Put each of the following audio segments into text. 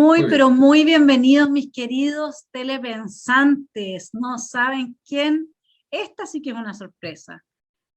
Muy, Muy bien. pero muy bienvenidos, mis queridos telepensantes. No saben quién. Esta sí que es una sorpresa.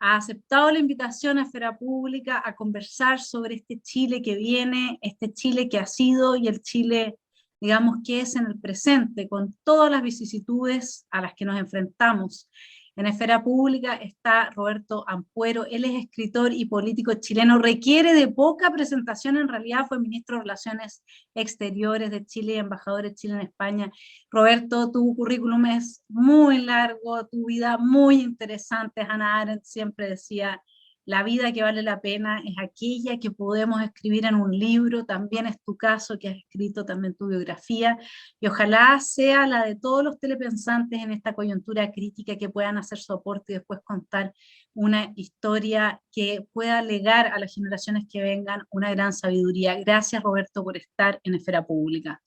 Ha aceptado la invitación a Esfera Pública a conversar sobre este Chile que viene, este Chile que ha sido y el Chile, digamos, que es en el presente, con todas las vicisitudes a las que nos enfrentamos. En Esfera Pública está Roberto Ampuero, él es escritor y político chileno, requiere de poca presentación, en realidad fue ministro de Relaciones Exteriores de Chile y embajador de Chile en España. Roberto, tu currículum es muy largo, tu vida muy interesante. Hannah Arendt siempre decía, la vida que vale la pena es aquella que podemos escribir en un libro, también es tu caso que has escrito también tu biografía, y ojalá sea la de todos los telepensantes en esta coyuntura crítica que puedan hacer su aporte y después contar una historia que pueda legar a las generaciones que vengan una gran sabiduría. Gracias, Roberto, por estar en Esfera Pública.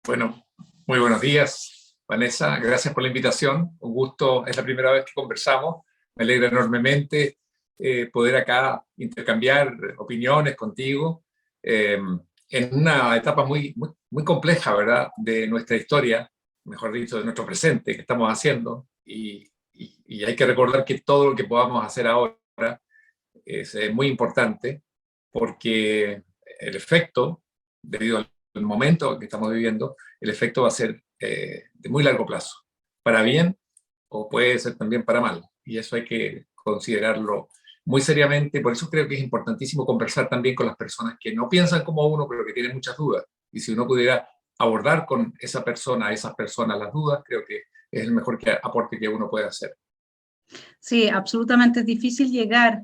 Bueno, muy buenos días, Vanessa. Gracias por la invitación. Un gusto, es la primera vez que conversamos. Me alegra enormemente poder acá intercambiar opiniones contigo en una etapa muy compleja, ¿verdad?, de nuestra historia, mejor dicho, de nuestro presente que estamos haciendo. Y hay que recordar que todo lo que podamos hacer ahora es muy importante porque el efecto, debido al momento que estamos viviendo, el efecto va a ser de muy largo plazo, para bien o puede ser también para mal. Y eso hay que considerarlo muy seriamente. Por eso creo que es importantísimo conversar también con las personas que no piensan como uno, pero que tienen muchas dudas. Y si uno pudiera abordar con esa persona, a esas personas las dudas, creo que es el mejor aporte que uno puede hacer. Sí, absolutamente es difícil llegar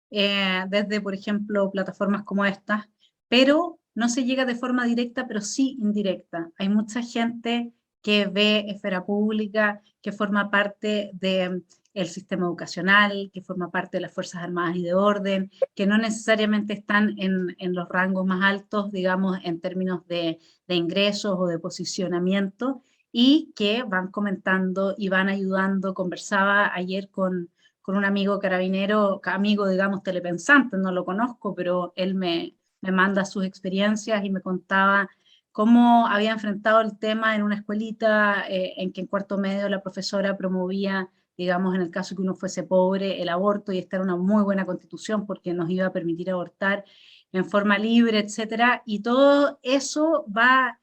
desde, por ejemplo, plataformas como estas, pero no se llega de forma directa, pero sí indirecta. Hay mucha gente que ve Esfera Pública, que forma parte del sistema educacional, que forma parte de las Fuerzas Armadas y de Orden, que no necesariamente están en los rangos más altos, digamos, en términos de ingresos o de posicionamiento, y que van comentando y van ayudando. Conversaba ayer con un amigo carabinero, amigo, digamos, telepensante, no lo conozco, pero él me manda sus experiencias y me contaba cómo había enfrentado el tema en una escuelita en que en cuarto medio la profesora promovía, digamos, en el caso que uno fuese pobre, el aborto, y esta era una muy buena constitución porque nos iba a permitir abortar en forma libre, etcétera, y todo eso va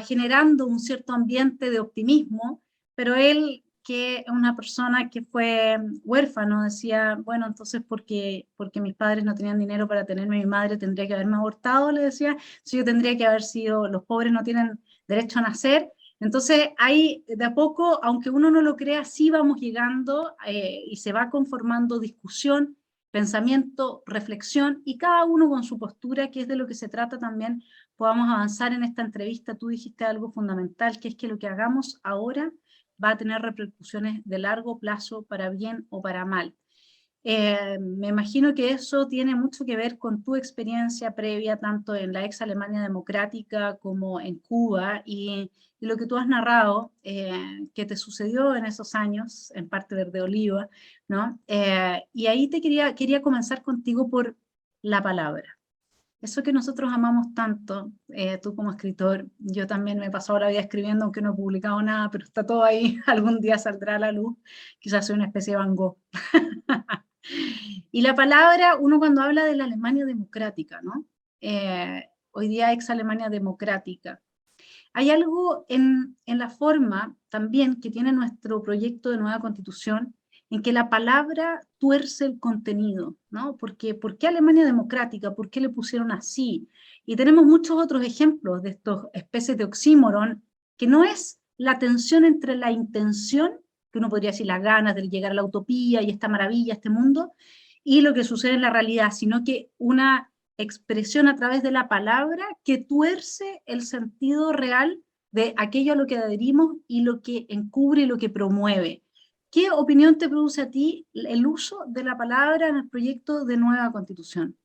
generando un cierto ambiente de optimismo, pero él, que es una persona que fue huérfano, decía, bueno, entonces porque mis padres no tenían dinero para tenerme, mi madre tendría que haberme abortado, le decía, si yo tendría que haber sido, los pobres no tienen derecho a nacer. Entonces ahí de a poco, aunque uno no lo crea, sí vamos llegando y se va conformando discusión, pensamiento, reflexión, y cada uno con su postura, que es de lo que se trata también, podamos avanzar en esta entrevista. Tú dijiste algo fundamental, que es que lo que hagamos ahora va a tener repercusiones de largo plazo, para bien o para mal. Me imagino que eso tiene mucho que ver con tu experiencia previa, tanto en la ex Alemania democrática como en Cuba, y lo que tú has narrado, que te sucedió en esos años, en parte verde oliva, ¿no? Y ahí quería comenzar contigo por la palabra. Eso que nosotros amamos tanto, tú como escritor, yo también me he pasado la vida escribiendo, aunque no he publicado nada, pero está todo ahí, algún día saldrá a la luz, quizás soy una especie de Van Gogh. Y la palabra, uno cuando habla de la Alemania democrática, ¿no? Hoy día ex Alemania democrática, hay algo en la forma también que tiene nuestro proyecto de nueva constitución, en que la palabra tuerce el contenido, ¿no? Porque, ¿por qué Alemania democrática? ¿Por qué le pusieron así? Y tenemos muchos otros ejemplos de estos especies de oxímoron, que no es la tensión entre la intención, que uno podría decir las ganas de llegar a la utopía y esta maravilla, este mundo, y lo que sucede en la realidad, sino que una expresión a través de la palabra que tuerce el sentido real de aquello a lo que adherimos y lo que encubre y lo que promueve. ¿Qué opinión te produce a ti el uso de la palabra en el proyecto de nueva constitución?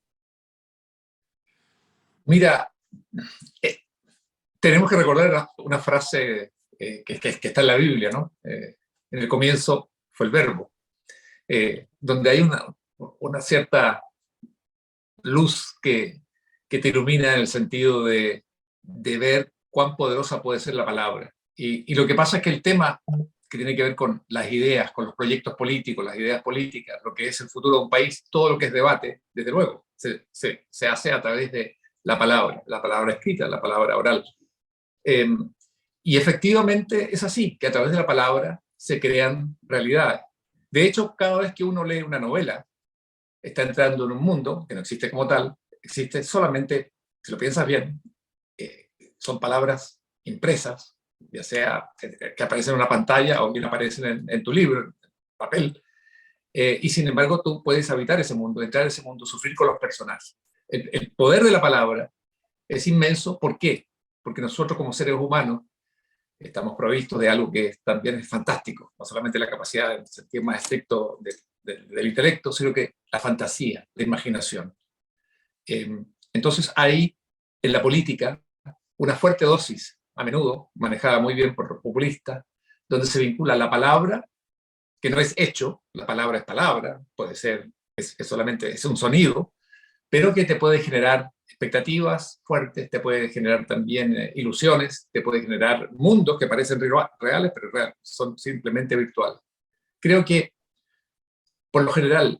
Mira, eh, tenemos que recordar una frase que está en la Biblia, ¿no? En el comienzo fue el verbo, donde hay una cierta luz que te ilumina en el sentido de de ver cuán poderosa puede ser la palabra. Y lo que pasa es que el tema que tiene que ver con las ideas, con los proyectos políticos, las ideas políticas, lo que es el futuro de un país, todo lo que es debate, desde luego, se hace a través de la palabra escrita, la palabra oral. Y efectivamente es así, que a través de la palabra se crean realidades. De hecho, cada vez que uno lee una novela, está entrando en un mundo que no existe como tal, existe solamente, si lo piensas bien, son palabras impresas, ya sea que aparecen en una pantalla o bien aparecen en tu libro, en papel, y sin embargo tú puedes habitar ese mundo, entrar en ese mundo, sufrir con los personajes. El poder de la palabra es inmenso. ¿Por qué? Porque nosotros como seres humanos estamos provistos de algo que también es fantástico, no solamente la capacidad en sentido más estricto del intelecto, sino que la fantasía, la imaginación. Entonces hay en la política una fuerte dosis, a menudo manejada muy bien por los populistas, donde se vincula la palabra, que no es hecho, la palabra es palabra, puede ser, es solamente es un sonido, pero que te puede generar expectativas fuertes, te puede generar también ilusiones, te puede generar mundos que parecen reales, pero son simplemente virtuales. Creo que, por lo general,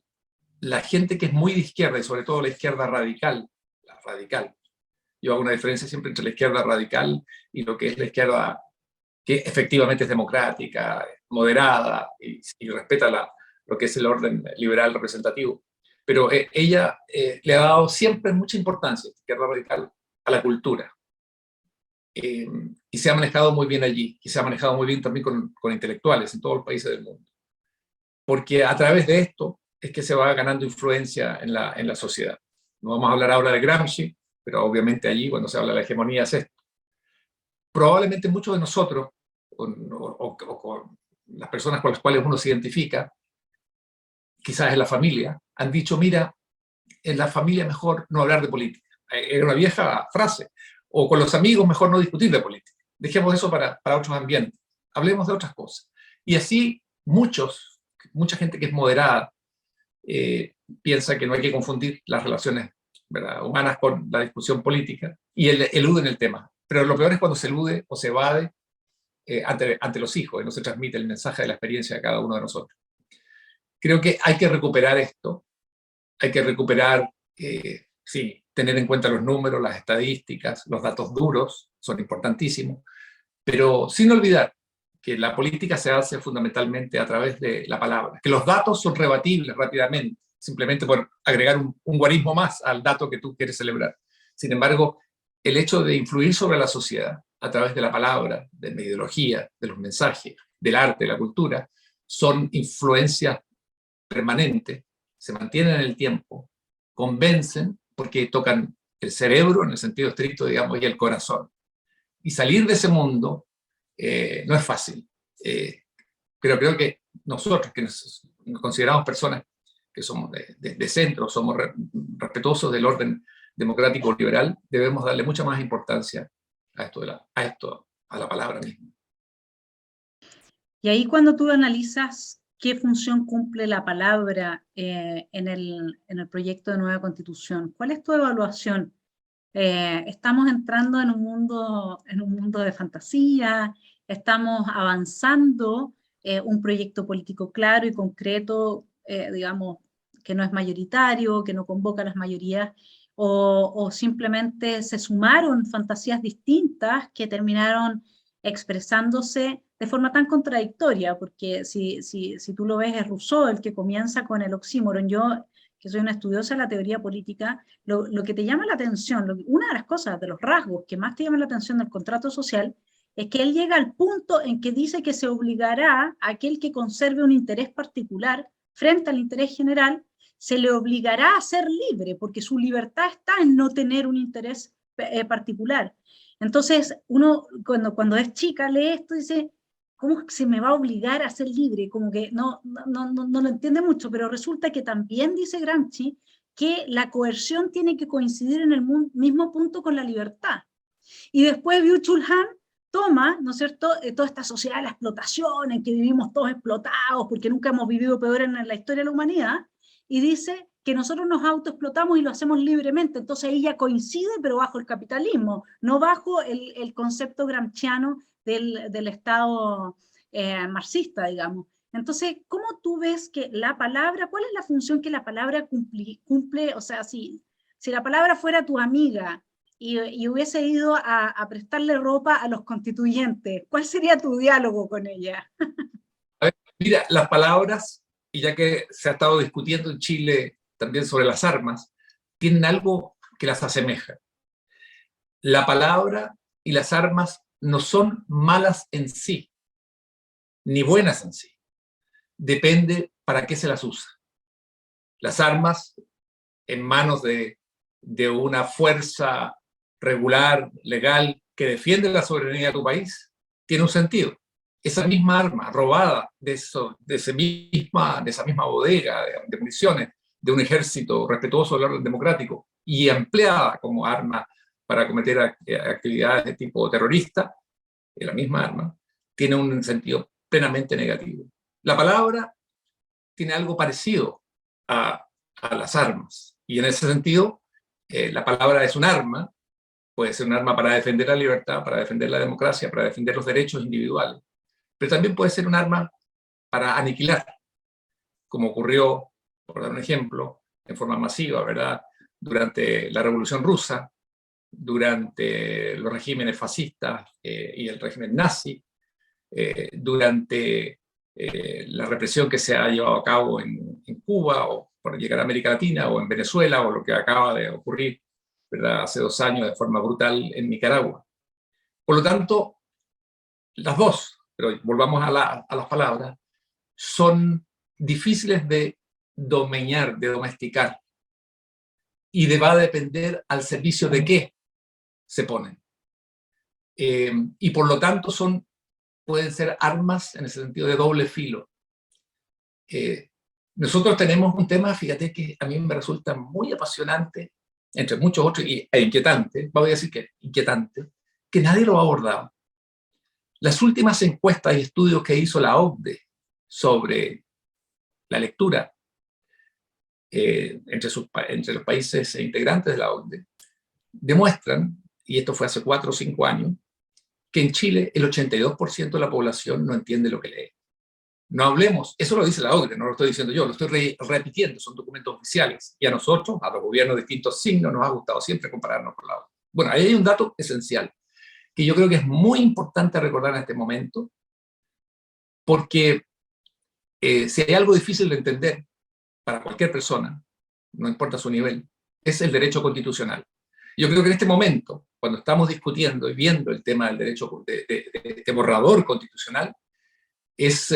la gente que es muy de izquierda, y sobre todo la izquierda radical, yo hago una diferencia siempre entre la izquierda radical y lo que es la izquierda que efectivamente es democrática, moderada y respeta lo que es el orden liberal representativo. Pero ella le ha dado siempre mucha importancia, la izquierda radical, a la cultura. Y se ha manejado muy bien allí, y se ha manejado muy bien también con intelectuales en todos los países del mundo. Porque a través de esto es que se va ganando influencia en la sociedad. No vamos a hablar ahora de Gramsci, pero obviamente allí, cuando se habla de la hegemonía, es esto. Probablemente muchos de nosotros, o con las personas con las cuales uno se identifica, quizás en la familia, han dicho, mira, en la familia mejor no hablar de política. Era una vieja frase. O con los amigos mejor no discutir de política. Dejemos eso para otros ambientes. Hablemos de otras cosas. Y así mucha gente que es moderada piensa que no hay que confundir las relaciones, ¿verdad?, humanas con la discusión política y eluden el tema. Pero lo peor es cuando se elude o se evade ante los hijos y no se transmite el mensaje de la experiencia de cada uno de nosotros. Creo que hay que recuperar esto, hay que recuperar, sí, tener en cuenta los números, las estadísticas, los datos duros, son importantísimos, pero sin olvidar que la política se hace fundamentalmente a través de la palabra, que los datos son rebatibles rápidamente, simplemente por agregar un guarismo más al dato que tú quieres celebrar. Sin embargo, el hecho de influir sobre la sociedad a través de la palabra, de la ideología, de los mensajes, del arte, de la cultura, son influencias permanentes, se mantienen en el tiempo, convencen porque tocan el cerebro en el sentido estricto, digamos, y el corazón. Y salir de ese mundo no es fácil. Pero creo que nosotros, que nos consideramos personas que somos de centro, somos respetuosos del orden democrático liberal, debemos darle mucha más importancia a la palabra misma. Y ahí cuando tú analizas qué función cumple la palabra en el proyecto de nueva Constitución, ¿cuál es tu evaluación? Estamos entrando en un mundo de fantasía, estamos avanzando un proyecto político claro y concreto, digamos, que no es mayoritario, que no convoca a las mayorías, o simplemente se sumaron fantasías distintas que terminaron expresándose de forma tan contradictoria, porque si tú lo ves, es Rousseau el que comienza con el oxímoron. Yo, que soy una estudiosa de la teoría política, lo que te llama la atención, una de las cosas, de los rasgos que más te llama la atención del contrato social, es que él llega al punto en que dice que se obligará a aquel que conserve un interés particular frente al interés general, se le obligará a ser libre, porque su libertad está en no tener un interés particular. Entonces, uno cuando es chica lee esto y dice, ¿cómo se me va a obligar a ser libre? Como que no lo entiende mucho, pero resulta que también dice Gramsci que la coerción tiene que coincidir en el mismo punto con la libertad. Y después Byung-Chul Han toma, ¿no es cierto?, toda esta sociedad de la explotación en que vivimos todos explotados porque nunca hemos vivido peor en la historia de la humanidad, y dice, que nosotros nos autoexplotamos y lo hacemos libremente. Entonces ahí ya coincide, pero bajo el capitalismo, no bajo el concepto gramsciano del Estado marxista, digamos. Entonces, ¿cómo tú ves que la palabra, cuál es la función que la palabra cumple? O sea, si la palabra fuera tu amiga y hubiese ido a prestarle ropa a los constituyentes, ¿cuál sería tu diálogo con ella? A ver, mira, las palabras, y ya que se ha estado discutiendo en Chile también sobre las armas, tienen algo que las asemeja. La palabra y las armas no son malas en sí, ni buenas en sí. Depende para qué se las usa. Las armas en manos de una fuerza regular, legal, que defiende la soberanía de tu país, tiene un sentido. Esa misma arma robada de esa misma bodega de municiones de un ejército respetuoso del orden democrático y empleada como arma para cometer actividades de tipo terrorista, la misma arma, tiene un sentido plenamente negativo. La palabra tiene algo parecido a las armas, y en ese sentido, la palabra es un arma, puede ser un arma para defender la libertad, para defender la democracia, para defender los derechos individuales, pero también puede ser un arma para aniquilar, como ocurrió, por dar un ejemplo, en forma masiva, ¿verdad?, durante la Revolución Rusa, durante los regímenes fascistas y el régimen nazi, durante la represión que se ha llevado a cabo en Cuba, o por llegar a América Latina, o en Venezuela, o lo que acaba de ocurrir, ¿verdad?, hace 2 años de forma brutal en Nicaragua. Por lo tanto, las dos, pero volvamos a las palabras, son difíciles de domeñar, de domesticar, y va a depender al servicio de qué se ponen. Y por lo tanto pueden ser armas en el sentido de doble filo. Nosotros tenemos un tema, fíjate, que a mí me resulta muy apasionante, entre muchos otros, e inquietante, voy a decir que inquietante, que nadie lo ha abordado. Las últimas encuestas y estudios que hizo la OCDE sobre la lectura entre los países integrantes de la OCDE demuestran, y esto fue hace 4 o 5 años, que en Chile el 82% de la población no entiende lo que lee. No hablemos, eso lo dice la OCDE, no lo estoy diciendo yo, lo estoy repitiendo, son documentos oficiales. Y a nosotros, a los gobiernos de distintos signos, nos ha gustado siempre compararnos con la OCDE. Bueno, ahí hay un dato esencial, que yo creo que es muy importante recordar en este momento, porque si hay algo difícil de entender para cualquier persona, no importa su nivel, es el derecho constitucional. Yo creo que en este momento, cuando estamos discutiendo y viendo el tema del derecho de este borrador constitucional, es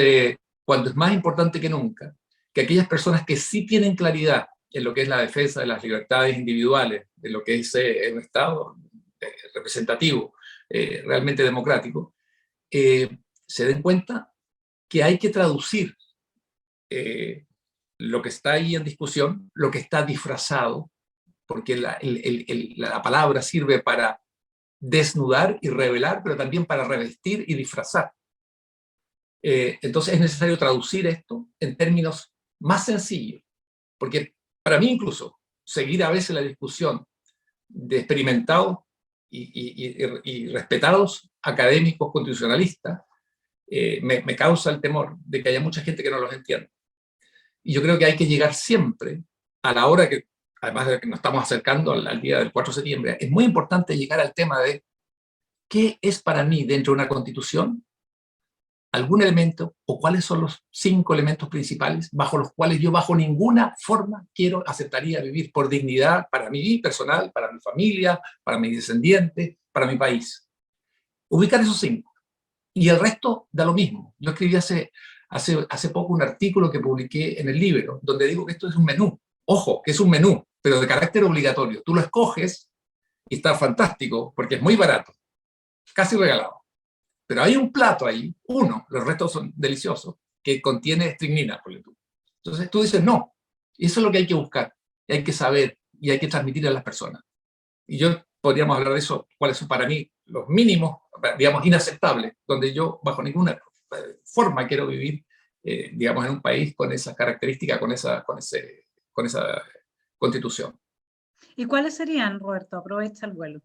cuando es más importante que nunca que aquellas personas que sí tienen claridad en lo que es la defensa de las libertades individuales, de lo que es un Estado representativo, realmente democrático, se den cuenta que hay que traducir lo que está ahí en discusión, lo que está disfrazado, porque la palabra sirve para desnudar y revelar, pero también para revestir y disfrazar. Entonces es necesario traducir esto en términos más sencillos, porque para mí incluso seguir a veces la discusión de experimentados y respetados académicos constitucionalistas me causa el temor de que haya mucha gente que no los entienda. Y yo creo que hay que llegar siempre a la hora que, además de que nos estamos acercando al día del 4 de septiembre, es muy importante llegar al tema de qué es para mí dentro de una constitución algún elemento, o cuáles son los 5 elementos principales bajo los cuales yo bajo ninguna forma aceptaría vivir por dignidad para mi personal, para mi familia, para mis descendientes, para mi país. Ubicar esos 5. Y el resto da lo mismo. Yo escribí hace poco un artículo que publiqué en el libro, donde digo que esto es un menú. Ojo, que es un menú, pero de carácter obligatorio. Tú lo escoges y está fantástico, porque es muy barato, casi regalado. Pero hay un plato ahí, uno, los restos son deliciosos, que contiene estricnina, por ejemplo. Entonces tú dices, no, eso es lo que hay que buscar, y hay que saber, y hay que transmitir a las personas. Y yo podríamos hablar de eso, cuáles son para mí los mínimos, digamos, inaceptables, donde yo bajo ninguna forma quiero vivir, digamos, en un país con esas características, con esa Constitución. ¿Y cuáles serían, Roberto? Aprovecha el vuelo.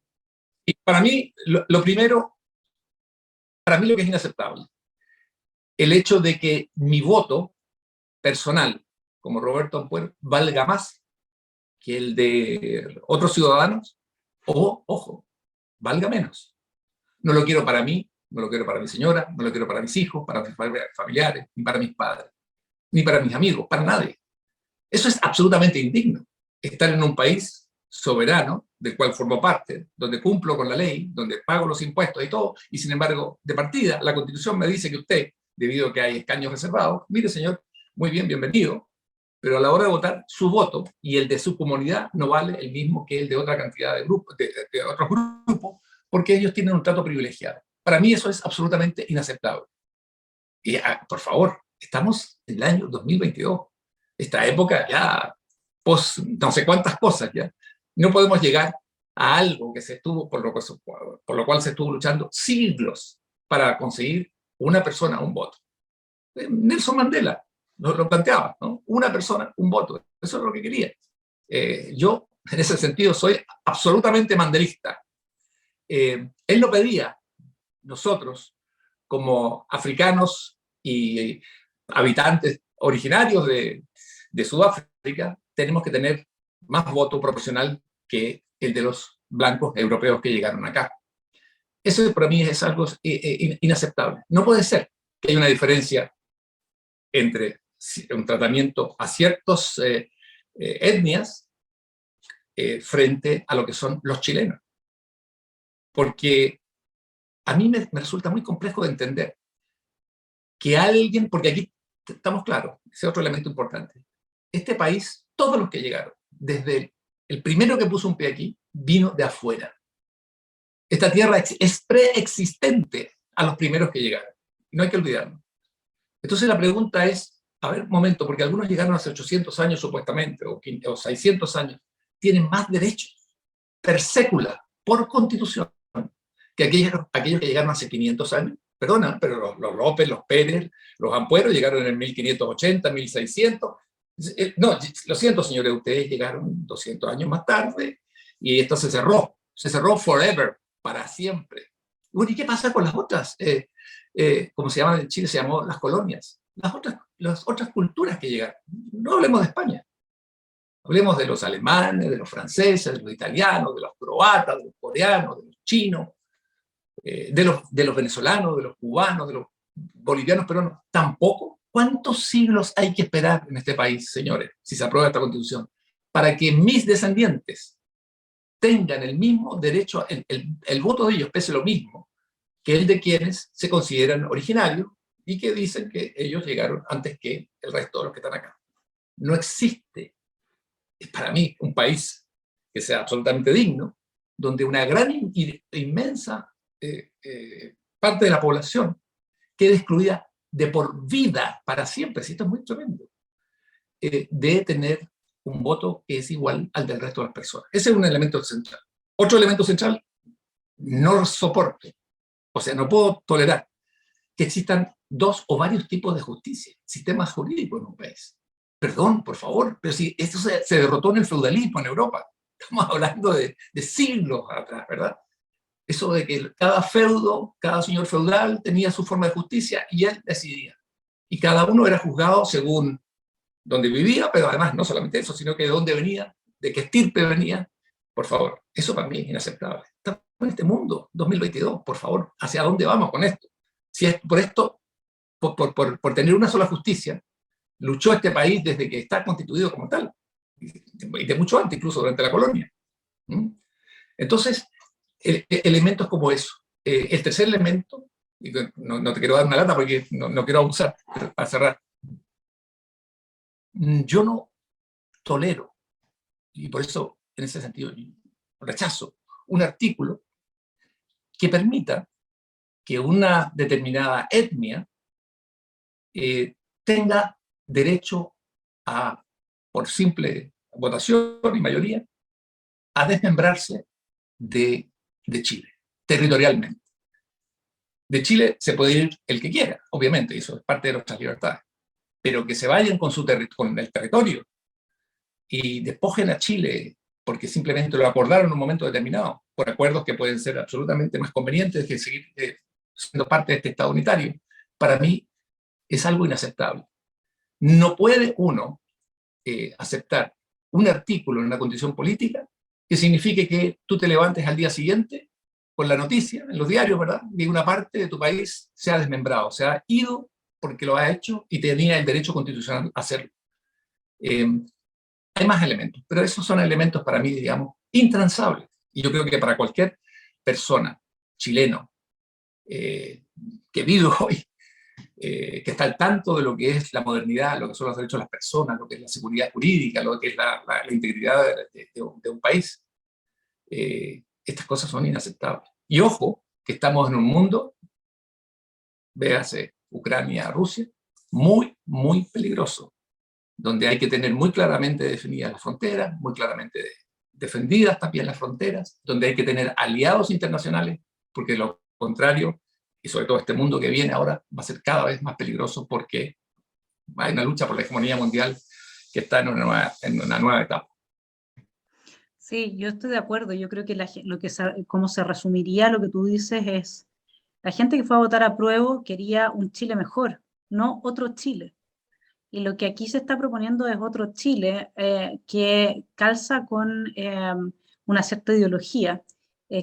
Y para mí, lo primero, para mí lo que es inaceptable, el hecho de que mi voto personal, como Roberto Ampuero, valga más que el de otros ciudadanos, o, ojo, valga menos. No lo quiero para mí, no lo quiero para mi señora, no lo quiero para mis hijos, para mis familiares, ni para mis padres, ni para mis amigos, para nadie. Eso es absolutamente indigno. Estar en un país soberano, del cual formo parte, donde cumplo con la ley, donde pago los impuestos y todo, y sin embargo, de partida, la Constitución me dice que usted, debido a que hay escaños reservados, mire señor, muy bien, bienvenido, pero a la hora de votar, su voto y el de su comunidad no vale el mismo que el de otra cantidad de grupos, de otros grupos, porque ellos tienen un trato privilegiado. Para mí eso es absolutamente inaceptable. Y, por favor, estamos en el año 2022. Esta época ya, no sé cuántas cosas ya. No podemos llegar a algo que se estuvo, por lo cual se estuvo luchando siglos para conseguir una persona, un voto. Nelson Mandela lo planteaba, ¿no? Una persona, un voto. Eso es lo que quería. Yo, en ese sentido, soy absolutamente mandelista. Él lo pedía. Nosotros, como africanos y habitantes originarios de Sudáfrica, tenemos que tener más voto proporcional que el de los blancos europeos que llegaron acá. Eso para mí es algo inaceptable. No puede ser que haya una diferencia entre un tratamiento a ciertas etnias frente a lo que son los chilenos. Porque a mí me resulta muy complejo de entender que alguien, porque aquí estamos claros, ese es otro elemento importante. Este país, todos los que llegaron, desde el primero que puso un pie aquí, vino de afuera. Esta tierra es preexistente a los primeros que llegaron. No hay que olvidarlo. Entonces la pregunta es, a ver, un momento, porque algunos llegaron hace 800 años supuestamente, o 600 años, tienen más derechos, per sécula, por constitución, que aquellos que llegaron hace 500 años. Perdona, pero los López, los Pérez, los Ampuero llegaron en el 1580, 1600. No, lo siento, señores, ustedes llegaron 200 años más tarde y esto se cerró forever, para siempre. Bueno, ¿y qué pasa con las otras? Como se llaman en Chile, se llamó las colonias. Las otras culturas que llegaron. No hablemos de España. Hablemos de los alemanes, de los franceses, de los italianos, de los croatas, de los coreanos, de los chinos, de los venezolanos, de los cubanos, de los bolivianos, peruanos. Tampoco. ¿Cuántos siglos hay que esperar en este país, señores, si se aprueba esta Constitución, para que mis descendientes tengan el mismo derecho, el voto de ellos pese lo mismo que el de quienes se consideran originarios y que dicen que ellos llegaron antes que el resto de los que están acá? No existe, para mí, un país que sea absolutamente digno, donde una gran inmensa parte de la población quede excluida de por vida, para siempre, si esto es muy tremendo, de tener un voto que es igual al del resto de las personas. Ese es un elemento central. Otro elemento central, no soporto, o sea, no puedo tolerar que existan dos o varios tipos de justicia, sistemas jurídicos en un país. Perdón, por favor, pero si esto se derrotó en el feudalismo en Europa, estamos hablando de siglos atrás, ¿verdad? Eso de que cada feudo, cada señor feudal tenía su forma de justicia y él decidía. Y cada uno era juzgado según donde vivía, pero además no solamente eso, sino que de dónde venía, de qué estirpe venía. Por favor, eso para mí es inaceptable. Estamos en este mundo, 2022, por favor, ¿hacia dónde vamos con esto? Si es por esto, por tener una sola justicia, luchó este país desde que está constituido como tal, y de mucho antes, incluso durante la colonia. Entonces, elementos como eso. El tercer elemento, y no te quiero dar una lata porque no quiero abusar, pero para cerrar, yo no tolero, y por eso en ese sentido rechazo, un artículo que permita que una determinada etnia tenga derecho a, por simple votación y mayoría, a desmembrarse de Chile, territorialmente. De Chile se puede ir el que quiera, obviamente, eso es parte de nuestras libertades, pero que se vayan con el territorio y despojen a Chile porque simplemente lo acordaron en un momento determinado, por acuerdos que pueden ser absolutamente más convenientes que seguir siendo parte de este Estado unitario, para mí es algo inaceptable. No puede uno aceptar un artículo en una condición política que signifique que tú te levantes al día siguiente con la noticia en los diarios, ¿verdad?, de una parte de tu país se ha desmembrado, se ha ido porque lo ha hecho y tenía el derecho constitucional a hacerlo. Hay más elementos, pero esos son elementos para mí, digamos, intransables. Y yo creo que para cualquier persona, chileno, que vive hoy, que está al tanto de lo que es la modernidad, lo que son los derechos de las personas, lo que es la seguridad jurídica, lo que es la integridad de un país, estas cosas son inaceptables. Y ojo, que estamos en un mundo, véase Ucrania, Rusia, muy, muy peligroso, donde hay que tener muy claramente definidas las fronteras, muy claramente defendidas también las fronteras, donde hay que tener aliados internacionales, porque de lo contrario, y sobre todo este mundo que viene ahora, va a ser cada vez más peligroso porque hay una lucha por la hegemonía mundial que está en una nueva etapa. Sí, yo estoy de acuerdo. Yo creo que como se resumiría lo que tú dices es, la gente que fue a votar a prueba quería un Chile mejor, no otro Chile. Y lo que aquí se está proponiendo es otro Chile que calza con una cierta ideología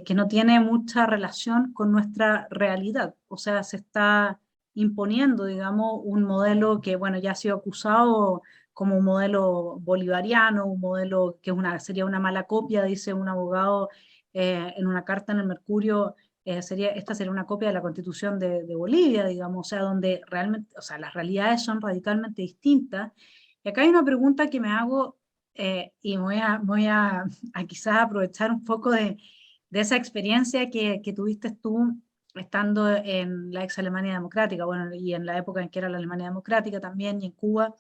que no tiene mucha relación con nuestra realidad. O sea, se está imponiendo, digamos, un modelo que, bueno, ya ha sido acusado como un modelo bolivariano, un modelo que sería una mala copia, dice un abogado en una carta en el Mercurio. Esta sería una copia de la Constitución de Bolivia, digamos, o sea, donde realmente, o sea, las realidades son radicalmente distintas. Y acá hay una pregunta que me hago y voy a quizás aprovechar un poco de esa experiencia que tuviste tú estando en la ex Alemania Democrática, bueno, y en la época en que era la Alemania Democrática también, y en Cuba,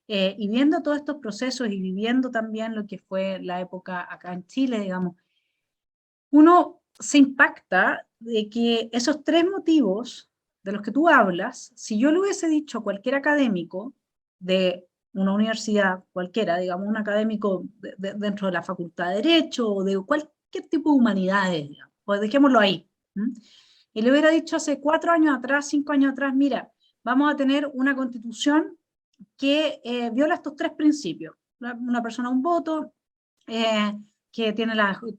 y viendo todos estos procesos y viviendo también lo que fue la época acá en Chile, digamos, uno se impacta de que esos tres motivos de los que tú hablas, si yo le hubiese dicho a cualquier académico de una universidad cualquiera, digamos un académico dentro de la Facultad de Derecho o de cualquier tipo de humanidades, digamos, pues dejémoslo ahí, y le hubiera dicho hace 4 años atrás, 5 años atrás, mira, vamos a tener una constitución que viola estos tres principios, una persona un voto, que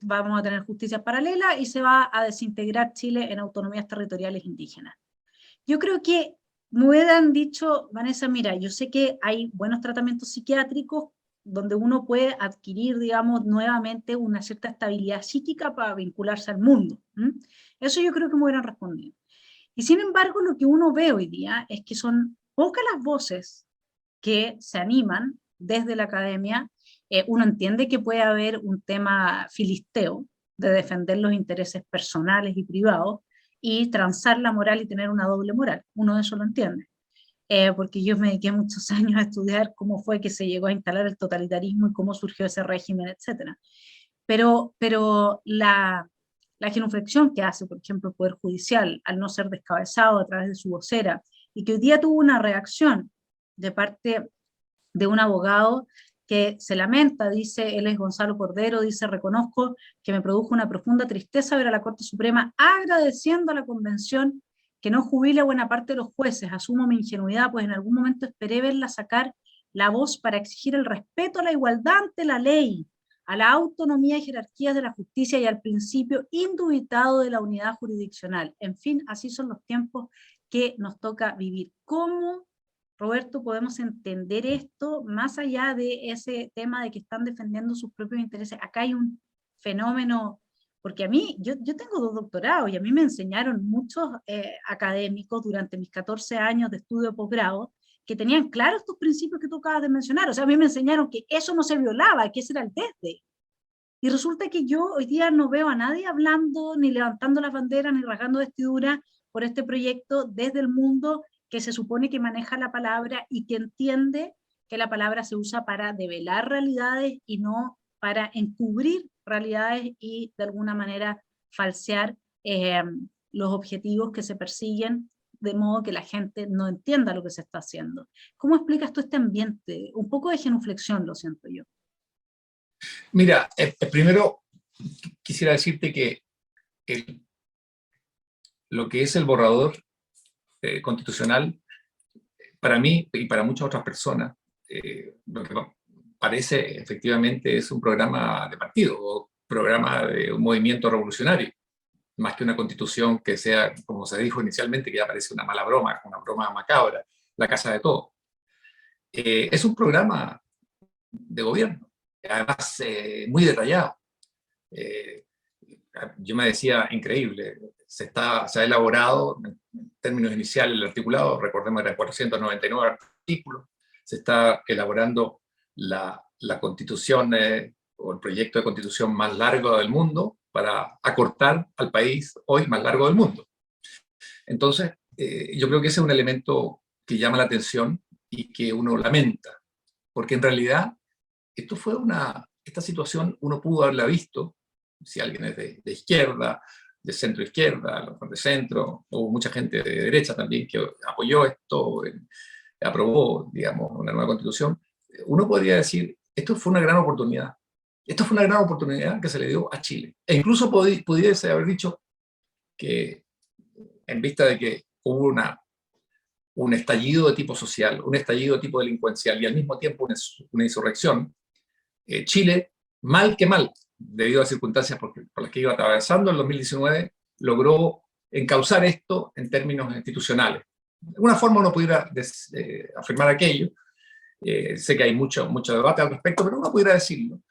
vamos a tener justicia paralela y se va a desintegrar Chile en autonomías territoriales indígenas. Yo creo que me hubieran dicho, Vanessa, mira, yo sé que hay buenos tratamientos psiquiátricos donde uno puede adquirir, digamos, nuevamente una cierta estabilidad psíquica para vincularse al mundo. Eso yo creo que me hubieran respondido. Y sin embargo, lo que uno ve hoy día es que son pocas las voces que se animan desde la academia. Uno entiende que puede haber un tema filisteo de defender los intereses personales y privados y transar la moral y tener una doble moral. Uno eso lo entiende. Porque yo me dediqué muchos años a estudiar cómo fue que se llegó a instalar el totalitarismo y cómo surgió ese régimen, etc. Pero la genuflexión que hace, por ejemplo, el Poder Judicial al no ser descabezado a través de su vocera y que hoy día tuvo una reacción de parte de un abogado que se lamenta, dice, él es Gonzalo Cordero, dice, reconozco que me produjo una profunda tristeza ver a la Corte Suprema agradeciendo a la Convención que no jubile a buena parte de los jueces. Asumo mi ingenuidad, pues en algún momento esperé verla sacar la voz para exigir el respeto a la igualdad ante la ley, a la autonomía y jerarquías de la justicia y al principio indubitado de la unidad jurisdiccional. En fin, así son los tiempos que nos toca vivir. ¿Cómo, Roberto, podemos entender esto más allá de ese tema de que están defendiendo sus propios intereses? Acá hay un fenómeno, porque a mí, yo tengo 2 doctorados y a mí me enseñaron muchos académicos durante mis 14 años de estudio de posgrado que tenían claros estos principios que tú acabas de mencionar. O sea, a mí me enseñaron que eso no se violaba, que ese era el desde. Y resulta que yo hoy día no veo a nadie hablando, ni levantando las banderas, ni rasgando vestiduras por este proyecto desde el mundo que se supone que maneja la palabra y que entiende que la palabra se usa para develar realidades y no para encubrir realidades y de alguna manera falsear los objetivos que se persiguen, de modo que la gente no entienda lo que se está haciendo. ¿Cómo explicas tú este ambiente? Un poco de genuflexión, lo siento yo. Mira, primero quisiera decirte que lo que es el borrador constitucional, para mí y para muchas otras personas, lo que parece efectivamente es un programa de partido o programa de un movimiento revolucionario, más que una constitución que sea, como se dijo inicialmente, que ya parece una mala broma, una broma macabra, la casa de todo. Es un programa de gobierno, además muy detallado. Yo me decía, increíble, se ha elaborado en términos iniciales el articulado, recordemos que eran 499 artículos, se está elaborando la constitución o el proyecto de constitución más largo del mundo para acortar al país hoy más largo del mundo. Entonces, yo creo que ese es un elemento que llama la atención y que uno lamenta, porque en realidad esta situación uno pudo haberla visto, si alguien es de izquierda, de centro izquierda, los de centro, hubo mucha gente de derecha también que apoyó esto, aprobó, digamos, una nueva constitución. Uno podría decir, esto fue una gran oportunidad. Esto fue una gran oportunidad que se le dio a Chile. E incluso pudiese haber dicho que, en vista de que hubo un estallido de tipo social, un estallido de tipo delincuencial y al mismo tiempo una insurrección, Chile, mal que mal, debido a circunstancias por las que iba atravesando en 2019, logró encauzar esto en términos institucionales. De alguna forma uno pudiera afirmar aquello, sé que hay mucho debate al respecto, pero uno pudiera decirlo,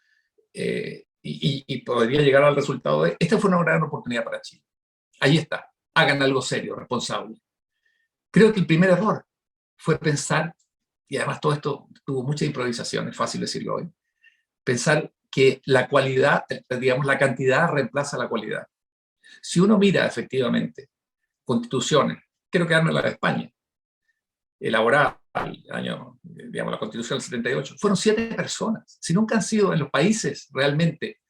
y podría llegar al resultado de, esta fue una gran oportunidad para Chile. Ahí está, hagan algo serio, responsable. Creo que el primer error fue pensar, y además todo esto tuvo mucha improvisación, es fácil decirlo hoy, pensar que la cualidad, digamos, la cantidad reemplaza la cualidad. Si uno mira efectivamente constituciones, quiero quedarme en la de España, elaborada al año, digamos, la Constitución del 78, fueron 7 personas. Si nunca han sido en los países realmente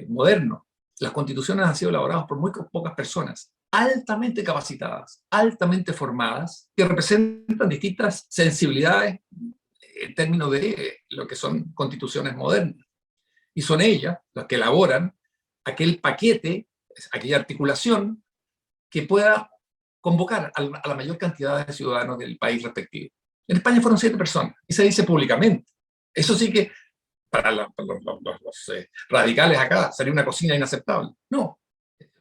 modernos, las constituciones han sido elaboradas por muy pocas personas, altamente capacitadas, altamente formadas, que representan distintas sensibilidades en términos de lo que son constituciones modernas. Y son ellas las que elaboran aquel paquete, aquella articulación que pueda convocar a la mayor cantidad de ciudadanos del país respectivo. En España fueron 7 personas, y se dice públicamente. Eso sí que para los radicales acá sería una cocina inaceptable. No,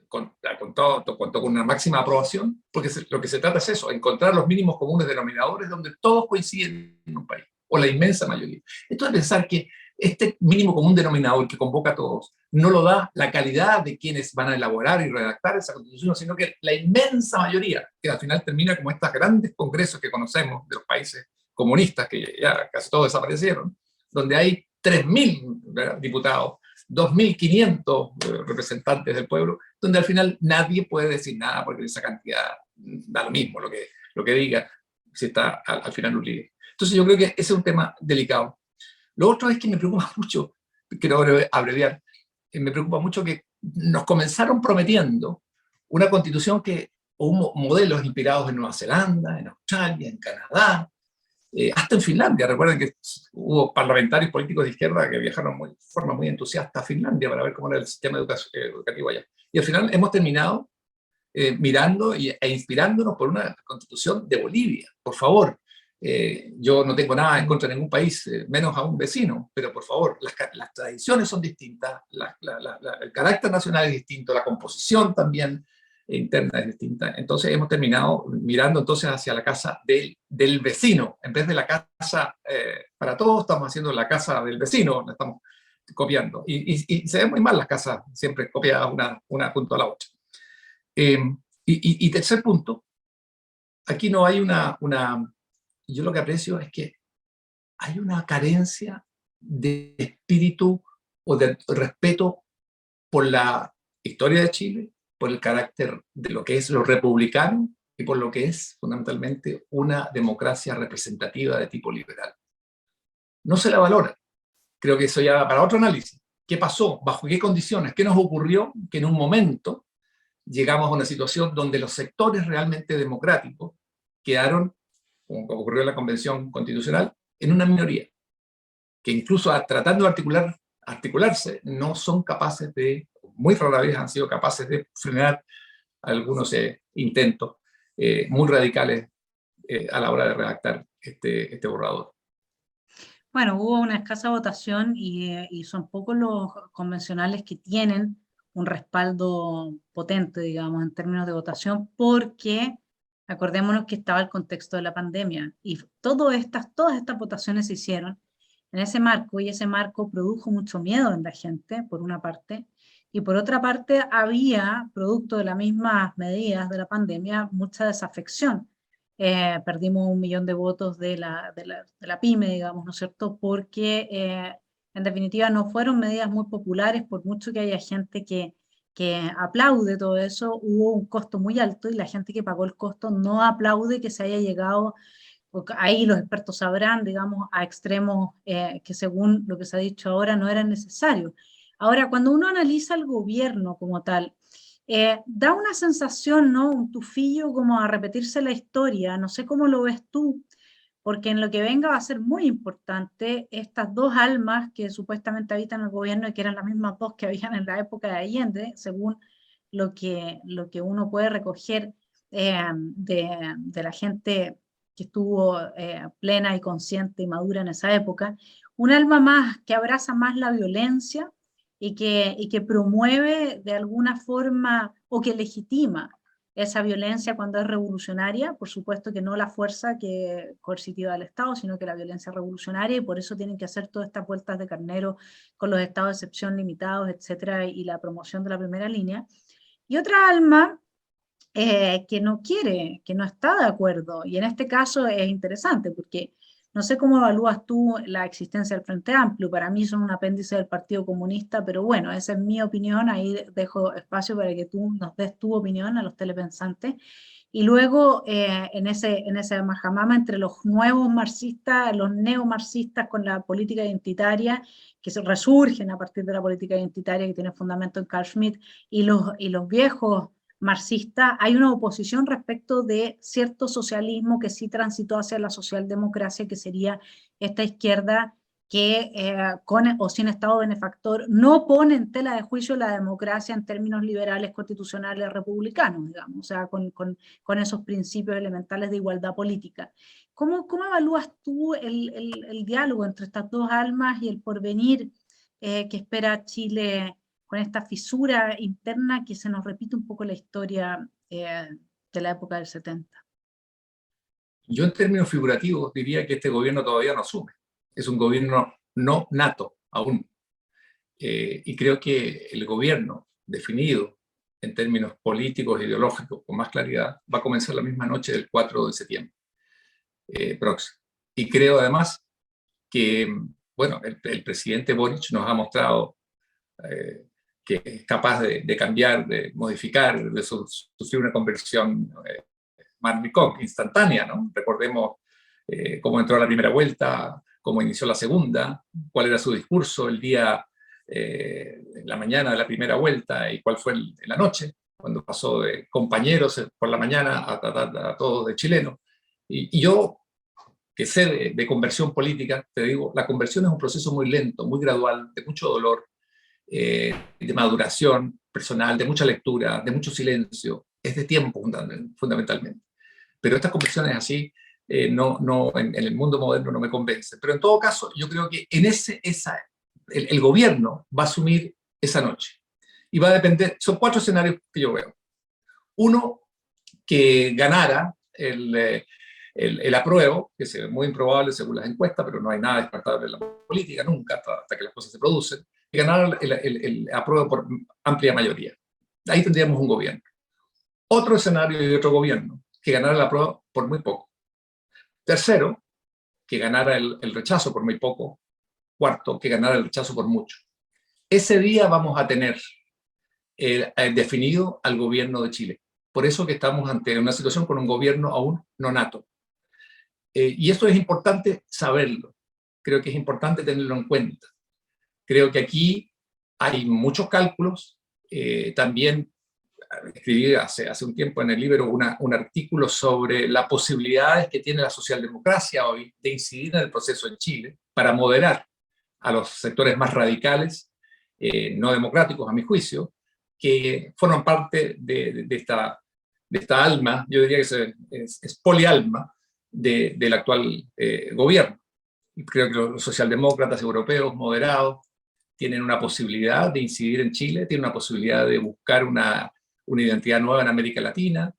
contó con una máxima aprobación, porque lo que se trata es eso, encontrar los mínimos comunes denominadores donde todos coinciden en un país, o la inmensa mayoría. Esto de pensar que este mínimo común denominador que convoca a todos no lo da la calidad de quienes van a elaborar y redactar esa constitución, sino que la inmensa mayoría, que al final termina como estos grandes congresos que conocemos de los países comunistas, que ya casi todos desaparecieron, donde hay 3.000 diputados, 2.500 representantes del pueblo, donde al final nadie puede decir nada porque esa cantidad da lo mismo lo que diga, si está al final un líder. Entonces yo creo que ese es un tema delicado. Lo otro es que me preocupa mucho, quiero abreviar, me preocupa mucho que nos comenzaron prometiendo una constitución o modelos inspirados en Nueva Zelanda, en Australia, en Canadá, hasta en Finlandia. Recuerden que hubo parlamentarios políticos de izquierda que viajaron de forma muy entusiasta a Finlandia para ver cómo era el sistema educativo allá. Y al final hemos terminado mirando e inspirándonos por una constitución de Bolivia. Por favor, yo no tengo nada en contra de ningún país, menos a un vecino, pero por favor, las tradiciones son distintas, el carácter nacional es distinto, la composición también interna es distinta. Entonces hemos terminado mirando entonces hacia la casa del vecino, en vez de la casa para todos, estamos haciendo la casa del vecino, la estamos copiando. Y se ven muy mal las casas, siempre copiadas una junto a la otra. Y tercer punto, aquí no hay yo lo que aprecio es que hay una carencia de espíritu o de respeto por la historia de Chile, por el carácter de lo que es lo republicano y por lo que es fundamentalmente una democracia representativa de tipo liberal. No se la valora. Creo que eso ya para otro análisis. ¿Qué pasó? ¿Bajo qué condiciones? ¿Qué nos ocurrió? Que en un momento llegamos a una situación donde los sectores realmente democráticos quedaron, como ocurrió en la Convención Constitucional, en una minoría, que incluso tratando de articular articularse, no son capaces de, muy rara vez han sido capaces de frenar algunos intentos muy radicales a la hora de redactar este borrador. Bueno, hubo una escasa votación y son pocos los convencionales que tienen un respaldo potente, digamos, en términos de votación, porque acordémonos que estaba el contexto de la pandemia y todas estas votaciones se hicieron en ese marco y ese marco produjo mucho miedo en la gente, por una parte, y por otra parte había, producto de las mismas medidas de la pandemia, mucha desafección. Perdimos 1 millón de votos de la pyme, digamos, ¿no es cierto? Porque en definitiva no fueron medidas muy populares, por mucho que haya gente que aplaude todo eso, hubo un costo muy alto y la gente que pagó el costo no aplaude que se haya llegado, porque ahí los expertos sabrán, digamos, a extremos que según lo que se ha dicho ahora no eran necesarios. Ahora, cuando uno analiza el gobierno como tal, da una sensación, ¿no? Un tufillo como a repetirse la historia. No sé cómo lo ves tú, porque en lo que venga va a ser muy importante estas dos almas que supuestamente habitan el gobierno y que eran las mismas dos que habían en la época de Allende, según lo que uno puede recoger de la gente que estuvo plena y consciente y madura en esa época. Un alma más que abraza más la violencia y que promueve de alguna forma o que legitima esa violencia cuando es revolucionaria, por supuesto que no la fuerza que coercitiva del Estado, sino que la violencia revolucionaria, y por eso tienen que hacer todas estas vueltas de carnero con los estados de excepción limitados, etcétera, y la promoción de la primera línea. Y otra alma que no quiere, que no está de acuerdo, y en este caso es interesante porque no sé cómo evalúas tú la existencia del Frente Amplio. Para mí son un apéndice del Partido Comunista, pero bueno, esa es mi opinión. Ahí dejo espacio para que tú nos des tu opinión a los telepensantes. Y luego, en ese majamama entre los nuevos marxistas, los neomarxistas con la política identitaria, que se resurgen a partir de la política identitaria que tiene fundamento en Carl Schmitt, y los viejos marxista, hay una oposición respecto de cierto socialismo que sí transitó hacia la socialdemocracia, que sería esta izquierda que con o sin Estado benefactor no pone en tela de juicio la democracia en términos liberales, constitucionales, republicanos, digamos, o sea, con esos principios elementales de igualdad política. ¿Cómo evalúas tú el diálogo entre estas dos almas y el porvenir que espera Chile con esta fisura interna que se nos repite un poco la historia de la época del 70? Yo en términos figurativos diría que este gobierno todavía no asume. Es un gobierno no nato aún. Y creo que el gobierno definido en términos políticos e ideológicos con más claridad va a comenzar la misma noche del 4 de septiembre próximo. Y creo además que, bueno, el presidente Boric nos ha mostrado que es capaz de cambiar, de modificar, de sufrir una conversión Marnikov, instantánea, ¿no? Recordemos cómo entró a la primera vuelta, cómo inició la segunda, cuál era su discurso el día, en la mañana de la primera vuelta y cuál fue en la noche, cuando pasó de compañeros por la mañana a tratar a todos de chilenos. Y yo, que sé de conversión política, te digo, la conversión es un proceso muy lento, muy gradual, de mucho dolor, de maduración personal, de mucha lectura, de mucho silencio, es de tiempo fundamentalmente. Pero estas conversiones así, en el mundo moderno no me convencen. Pero en todo caso, yo creo que en el gobierno va a asumir esa noche. Y va a depender, son 4 escenarios que yo veo. Uno, que ganara el apruebo, que es muy improbable según las encuestas, pero no hay nada descartable en la política nunca, hasta que las cosas se producen, que ganara el apruebo por amplia mayoría. Ahí tendríamos un gobierno. Otro escenario de otro gobierno, que ganara el apruebo por muy poco. Tercero, que ganara el rechazo por muy poco. Cuarto, que ganara el rechazo por mucho. Ese día vamos a tener definido al gobierno de Chile. Por eso que estamos ante una situación con un gobierno aún no nato. Y esto es importante saberlo. Creo que es importante tenerlo en cuenta. Creo que aquí hay muchos cálculos. También escribí hace un tiempo en el libro un artículo sobre las posibilidades que tiene la socialdemocracia hoy de incidir en el proceso en Chile para moderar a los sectores más radicales, no democráticos a mi juicio, que forman parte de esta alma, yo diría que es polialma del actual gobierno. Y creo que los socialdemócratas europeos moderados tienen una posibilidad de incidir en Chile, tienen una posibilidad de buscar una identidad nueva en América Latina,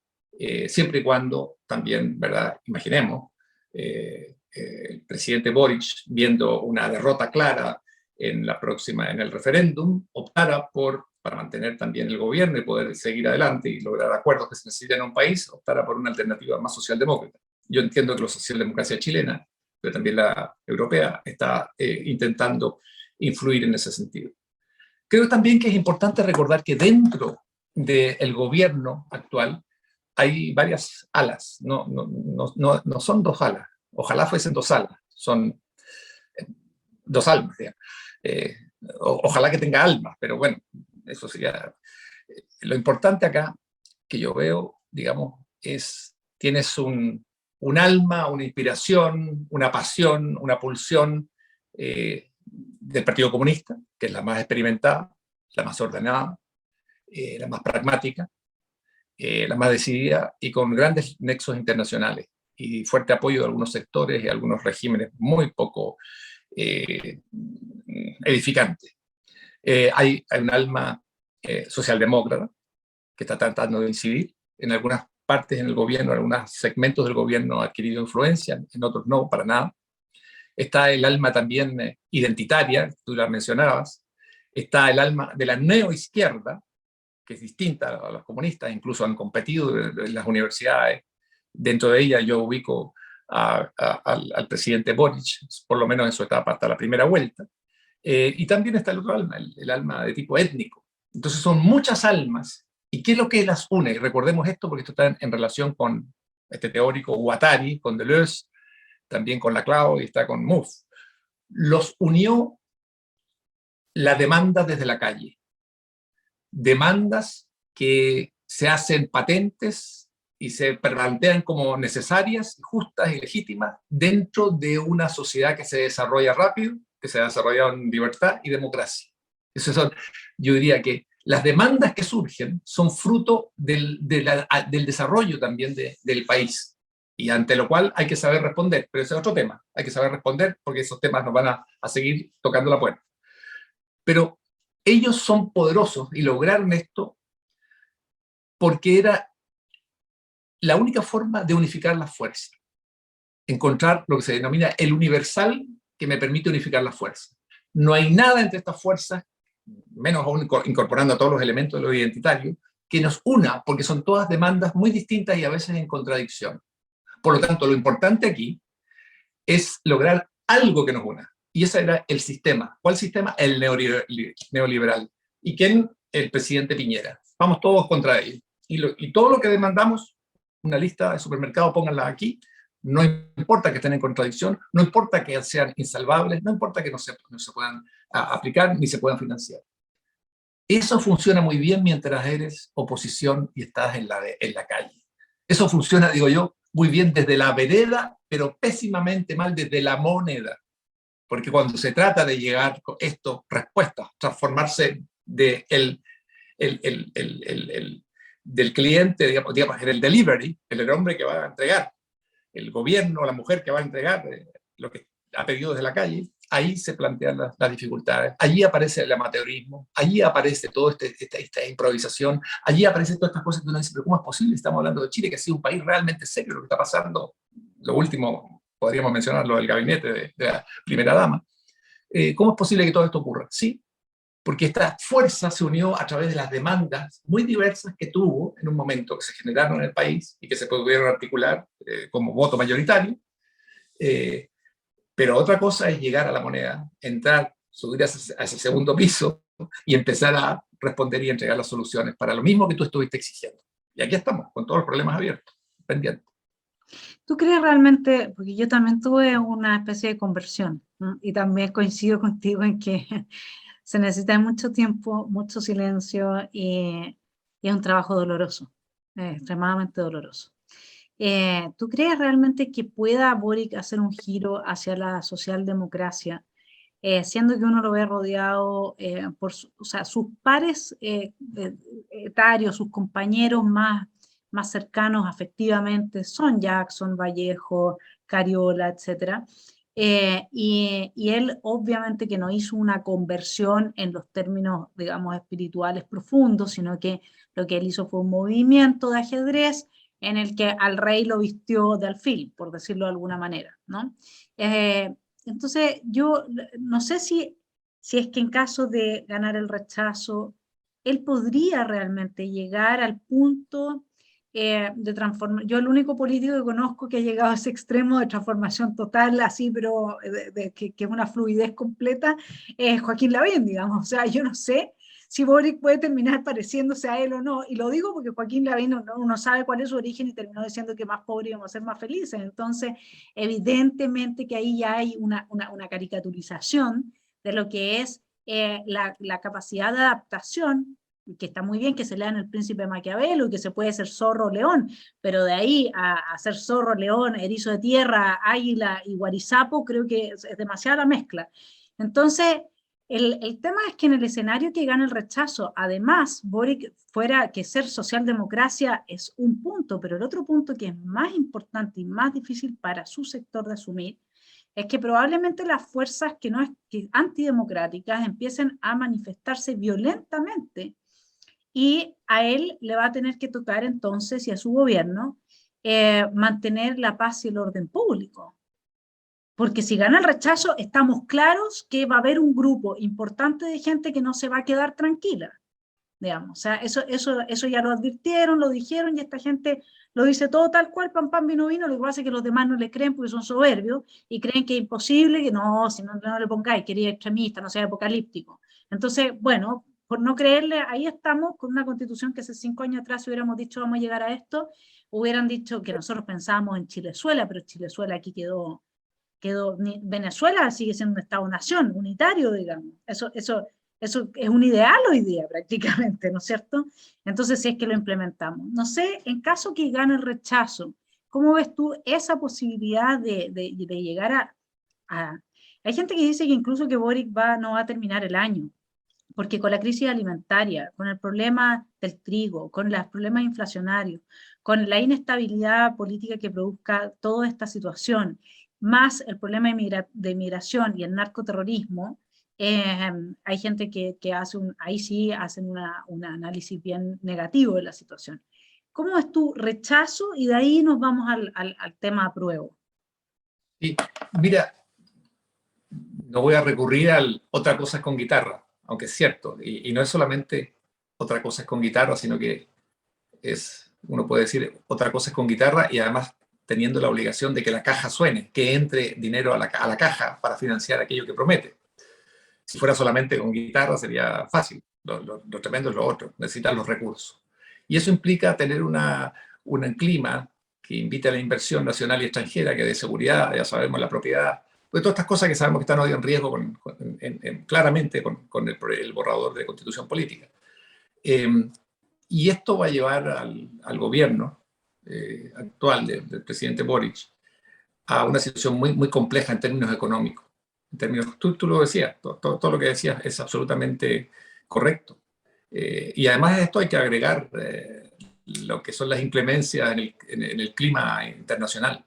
siempre y cuando también, ¿verdad?, imaginemos, el presidente Boric, viendo una derrota clara en el referéndum, optara para mantener también el gobierno y poder seguir adelante y lograr acuerdos que se necesitan en un país, optara por una alternativa más socialdemócrata. Yo entiendo que la socialdemocracia chilena, pero también la europea, está intentando influir en ese sentido. Creo también que es importante recordar que dentro del gobierno actual hay varias alas, no son dos alas, ojalá fuesen dos alas, son dos almas, digamos. Ojalá que tenga almas, pero bueno, eso sería. Lo importante acá que yo veo, digamos, tienes un alma, una inspiración, una pasión, una pulsión del Partido Comunista, que es la más experimentada, la más ordenada, la más pragmática, la más decidida y con grandes nexos internacionales y fuerte apoyo de algunos sectores y algunos regímenes muy poco edificantes. Hay un alma socialdemócrata que está tratando de incidir en algunas partes en el gobierno, en algunos segmentos del gobierno ha adquirido influencia, en otros no, para nada. Está el alma también identitaria, tú la mencionabas. Está el alma de la neoizquierda, que es distinta a los comunistas, incluso han competido en las universidades. Dentro de ella yo ubico al presidente Boric, por lo menos en su etapa hasta la primera vuelta. Y también está el otro alma, el alma de tipo étnico. Entonces son muchas almas. ¿Y qué es lo que las une? Recordemos esto porque esto está en relación con este teórico Guattari, con Deleuze, también con Laclau y está con Mouffe. Los unió la demanda desde la calle. Demandas que se hacen patentes y se plantean como necesarias, justas y legítimas dentro de una sociedad que se desarrolla rápido, que se ha desarrollado en libertad y democracia. Yo diría que las demandas que surgen son fruto del desarrollo también del país, y ante lo cual hay que saber responder, pero ese es otro tema, hay que saber responder porque esos temas nos van a seguir tocando la puerta. Pero ellos son poderosos y lograron esto porque era la única forma de unificar las fuerzas, encontrar lo que se denomina el universal que me permite unificar las fuerzas. No hay nada entre estas fuerzas, menos aún incorporando todos los elementos de lo identitario, que nos una, porque son todas demandas muy distintas y a veces en contradicción. Por lo tanto, lo importante aquí es lograr algo que nos una. Y ese era el sistema. ¿Cuál sistema? El neoliberal. ¿Y quién? El presidente Piñera. Vamos todos contra él. Y todo lo que demandamos, una lista de supermercados, pónganla aquí, no importa que estén en contradicción, no importa que sean insalvables, no importa que no se puedan aplicar ni se puedan financiar. Eso funciona muy bien mientras eres oposición y estás en la calle. Eso funciona, digo yo, muy bien desde la vereda, pero pésimamente mal desde la moneda. Porque cuando se trata de llegar con esto, respuestas, transformarse del cliente, digamos, en el delivery, el hombre que va a entregar, el gobierno, la mujer que va a entregar lo que ha pedido desde la calle, ahí se plantean las dificultades, allí aparece el amateurismo, allí aparece toda esta improvisación, allí aparecen todas estas cosas que uno dice, pero ¿cómo es posible? Estamos hablando de Chile, que ha sido un país realmente serio, lo que está pasando, lo último, podríamos mencionarlo del gabinete de la primera dama. ¿Cómo es posible que todo esto ocurra? Sí, porque esta fuerza se unió a través de las demandas muy diversas que tuvo en un momento, que se generaron en el país y que se pudieron articular como voto mayoritario. Pero otra cosa es llegar a la moneda, entrar, subir a ese segundo piso y empezar a responder y entregar las soluciones para lo mismo que tú estuviste exigiendo. Y aquí estamos, con todos los problemas abiertos, pendientes. ¿Tú crees realmente, porque yo también tuve una especie de conversión, ¿no? Y también coincido contigo en que se necesita mucho tiempo, mucho silencio y es un trabajo doloroso, extremadamente doloroso. ¿Tú crees realmente que pueda Boric hacer un giro hacia la socialdemocracia siendo que uno lo ve rodeado por o sea, sus pares etarios, sus compañeros más cercanos afectivamente son Jackson, Vallejo, Cariola, etcétera. Y él obviamente que no hizo una conversión en los términos, digamos, espirituales profundos, sino que lo que él hizo fue un movimiento de ajedrez en el que al rey lo vistió de alfil, por decirlo de alguna manera, ¿no? Entonces, yo no sé si es que en caso de ganar el rechazo, él podría realmente llegar al punto de transformación. Yo el único político que conozco que ha llegado a ese extremo de transformación total, así, pero que es una fluidez completa, es Joaquín Lavín, digamos. O sea, yo no sé si Boric puede terminar pareciéndose a él o no, y lo digo porque Joaquín Lavín uno sabe cuál es su origen y terminó diciendo que más pobres íbamos a ser más felices. Entonces, evidentemente que ahí ya hay una caricaturización de lo que es la capacidad de adaptación, que está muy bien que se lean El Príncipe de Maquiavelo y que se puede ser zorro o león, pero de ahí a ser zorro, león, erizo de tierra, águila y guarizapo, creo que es demasiada la mezcla. Entonces, el tema es que en el escenario que gana el rechazo, además, Boric fuera que ser socialdemocracia es un punto, pero el otro punto que es más importante y más difícil para su sector de asumir es que probablemente las fuerzas que antidemocráticas empiecen a manifestarse violentamente y a él le va a tener que tocar entonces y a su gobierno mantener la paz y el orden público. Porque si gana el rechazo, estamos claros que va a haber un grupo importante de gente que no se va a quedar tranquila, digamos. O sea, eso ya lo advirtieron, lo dijeron, y esta gente lo dice todo tal cual, pam, pam, vino, vino. Lo que pasa es que los demás no le creen porque son soberbios y creen que es imposible, que no, si no le pongáis, que eres extremista, no sea apocalíptico. Entonces, bueno, por no creerle, ahí estamos con una constitución que hace 5 años atrás, si hubiéramos dicho vamos a llegar a esto, hubieran dicho que nosotros pensábamos en Chilezuela, pero Chilezuela aquí quedó Venezuela sigue siendo un Estado-nación unitario, digamos. Eso es un ideal hoy día prácticamente, ¿no es cierto? Entonces, si es que lo implementamos. No sé, en caso que gane el rechazo, ¿cómo ves tú esa posibilidad de llegar a... Hay gente que dice que incluso que Boric no va a terminar el año, porque con la crisis alimentaria, con el problema del trigo, con los problemas inflacionarios, con la inestabilidad política que produzca toda esta situación, más el problema de migración y el narcoterrorismo, hay gente que ahí sí hacen un análisis bien negativo de la situación. ¿Cómo es tu rechazo? Y de ahí nos vamos al tema apruebo. Sí, mira, no voy a recurrir a otra cosa es con guitarra, aunque es cierto, y no es solamente otra cosa es con guitarra, sino que uno puede decir otra cosa es con guitarra y además teniendo la obligación de que la caja suene, que entre dinero a la caja para financiar aquello que promete. Si fuera solamente con guitarra sería fácil, lo tremendo es lo otro, necesitan los recursos. Y eso implica tener un clima que invite a la inversión nacional y extranjera, que dé seguridad, ya sabemos, la propiedad, pues todas estas cosas que sabemos que están hoy en riesgo claramente con el borrador de constitución política. Y esto va a llevar al gobierno actual del presidente Boric a una situación muy, muy compleja en términos económicos. En términos, tú lo decías, todo lo que decías es absolutamente correcto. Y además de esto hay que agregar lo que son las inclemencias en el clima internacional,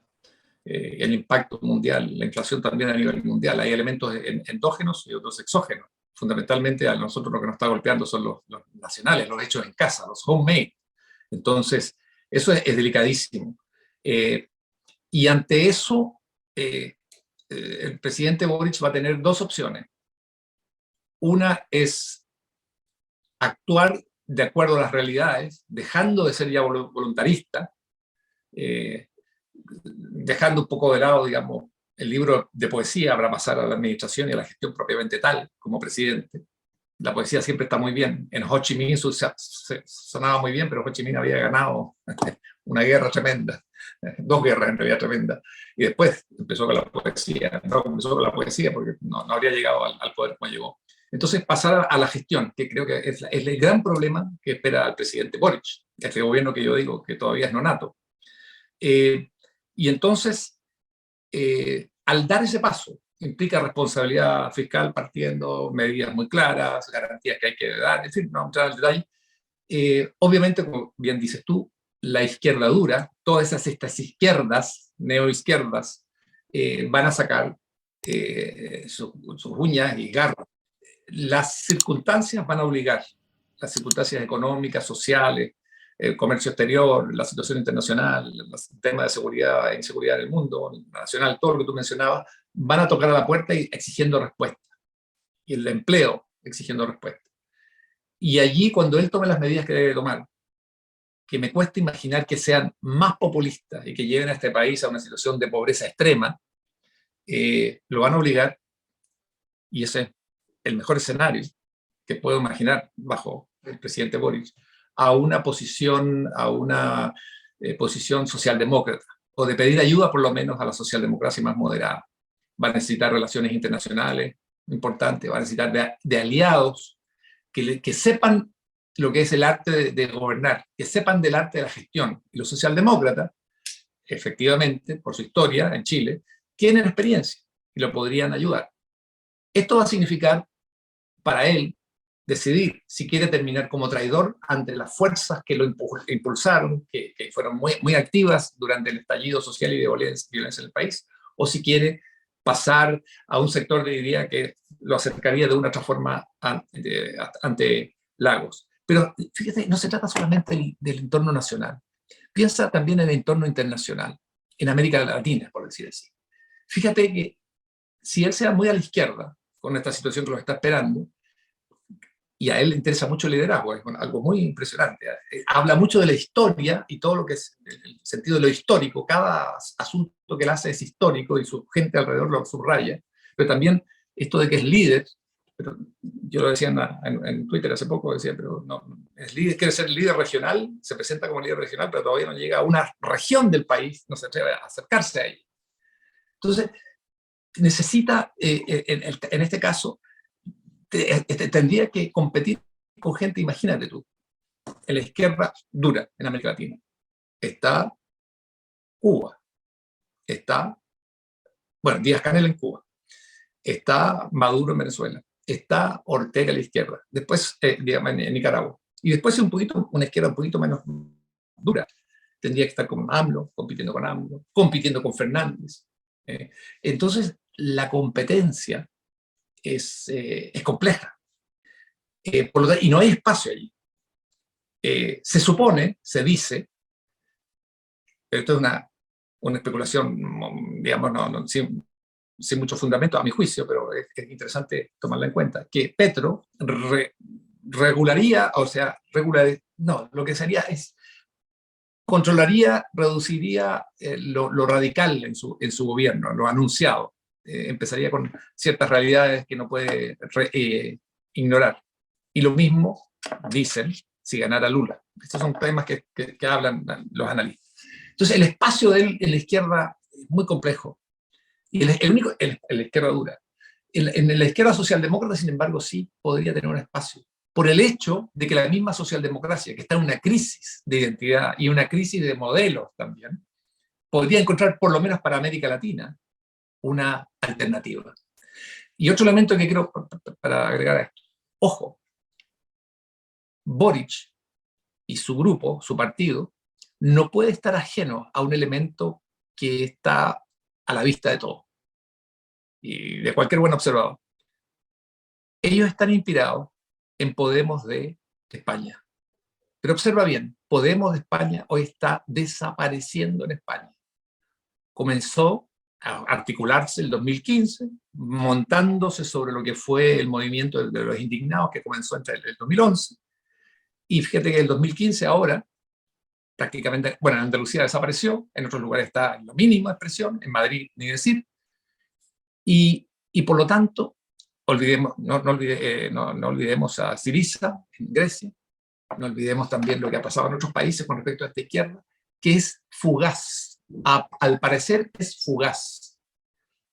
el impacto mundial, la inflación también a nivel mundial. Hay elementos endógenos y otros exógenos. Fundamentalmente a nosotros lo que nos está golpeando son los nacionales, los hechos en casa, los homemade. Entonces, eso es delicadísimo. Y ante eso, el presidente Boric va a tener dos opciones. Una es actuar de acuerdo a las realidades, dejando de ser ya voluntarista, dejando un poco de lado, digamos, el libro de poesía para pasar a la administración y a la gestión propiamente tal, como presidente. La poesía siempre está muy bien. En Ho Chi Minh sonaba muy bien, pero Ho Chi Minh había ganado una guerra tremenda, 2 guerras en realidad tremendas. Y después empezó con la poesía, porque no habría llegado al poder como llegó. Entonces, pasar a la gestión, que creo que es el gran problema que espera el presidente Boric, este gobierno que yo digo que todavía es nonato. Y entonces, al dar ese paso implica responsabilidad fiscal partiendo, medidas muy claras, garantías que hay que dar, en fin, no vamos a entrar al detalle. Obviamente, como bien dices tú, la izquierda dura, todas estas izquierdas, neoizquierdas, van a sacar sus uñas y garras. Las circunstancias van a obligar, las circunstancias económicas, sociales, el comercio exterior, la situación internacional, el tema de seguridad e inseguridad en el mundo nacional, todo lo que tú mencionabas, van a tocar a la puerta y exigiendo respuesta. Y el empleo exigiendo respuesta. Y allí, cuando él tome las medidas que debe tomar, que me cuesta imaginar que sean más populistas y que lleven a este país a una situación de pobreza extrema, lo van a obligar, y ese es el mejor escenario que puedo imaginar bajo el presidente Boric, a una posición socialdemócrata, o de pedir ayuda por lo menos a la socialdemocracia más moderada. Va a necesitar relaciones internacionales importantes, va a necesitar de aliados que sepan lo que es el arte de gobernar, que sepan del arte de la gestión. Y los socialdemócratas, efectivamente, por su historia en Chile, tienen experiencia y lo podrían ayudar. Esto va a significar para él decidir si quiere terminar como traidor ante las fuerzas que lo impulsaron, que fueron muy activas durante el estallido social y de violencia en el país, o si quiere pasar a un sector, diría, que lo acercaría de una otra forma ante Lagos. Pero fíjate, no se trata solamente del entorno nacional. Piensa también en el entorno internacional, en América Latina, por decir así. Fíjate que si él se va muy a la izquierda, con esta situación que lo está esperando, y a él le interesa mucho el liderazgo, es algo muy impresionante. Habla mucho de la historia y todo lo que es el sentido de lo histórico. Cada asunto que él hace es histórico y su gente alrededor lo subraya. Pero también esto de que es líder, pero yo lo decía en Twitter hace poco, decía, pero no, quiere ser líder regional, se presenta como líder regional, pero todavía no llega a una región del país, no se atreve a acercarse a ella. Entonces, necesita, en este caso, tendría que competir con gente, imagínate tú, en la izquierda dura en América Latina. Está Cuba, está, bueno, Díaz-Canel en Cuba, está Maduro en Venezuela, está Ortega a la izquierda, después, digamos, en Nicaragua, y después una izquierda un poquito menos dura. Tendría que estar con AMLO, compitiendo con Fernández. Entonces, la competencia es compleja. Y no hay espacio allí. Se supone, se dice, pero esto es una especulación, digamos, sin mucho fundamento a mi juicio, pero es interesante tomarla en cuenta, que Petro regularía, no, lo que sería es controlaría, reduciría lo radical en su gobierno, lo anunciado. Empezaría con ciertas realidades que no puede ignorar. Y lo mismo dicen si ganara Lula. Estos son temas que hablan los analistas. Entonces, el espacio de él en la izquierda es muy complejo. Y el único, en la izquierda dura. En la izquierda socialdemócrata, sin embargo, sí podría tener un espacio. Por el hecho de que la misma socialdemocracia, que está en una crisis de identidad y una crisis de modelos también, podría encontrar, por lo menos para América Latina, una alternativa. Y otro elemento que quiero para agregar a esto. Ojo, Boric y su grupo, su partido, no puede estar ajeno a un elemento que está a la vista de todos y de cualquier buen observador. Ellos están inspirados en Podemos de España. Pero observa bien, Podemos de España hoy está desapareciendo en España. Comenzó a articularse el 2015, montándose sobre lo que fue el movimiento de los indignados que comenzó entre el 2011. Y fíjate que el 2015 ahora, prácticamente, bueno, en Andalucía desapareció, en otros lugares está en la mínima expresión, en Madrid ni decir. Y por lo tanto, no olvidemos a Syriza en Grecia, no olvidemos también lo que ha pasado en otros países con respecto a esta izquierda, que es fugaz. Al parecer es fugaz.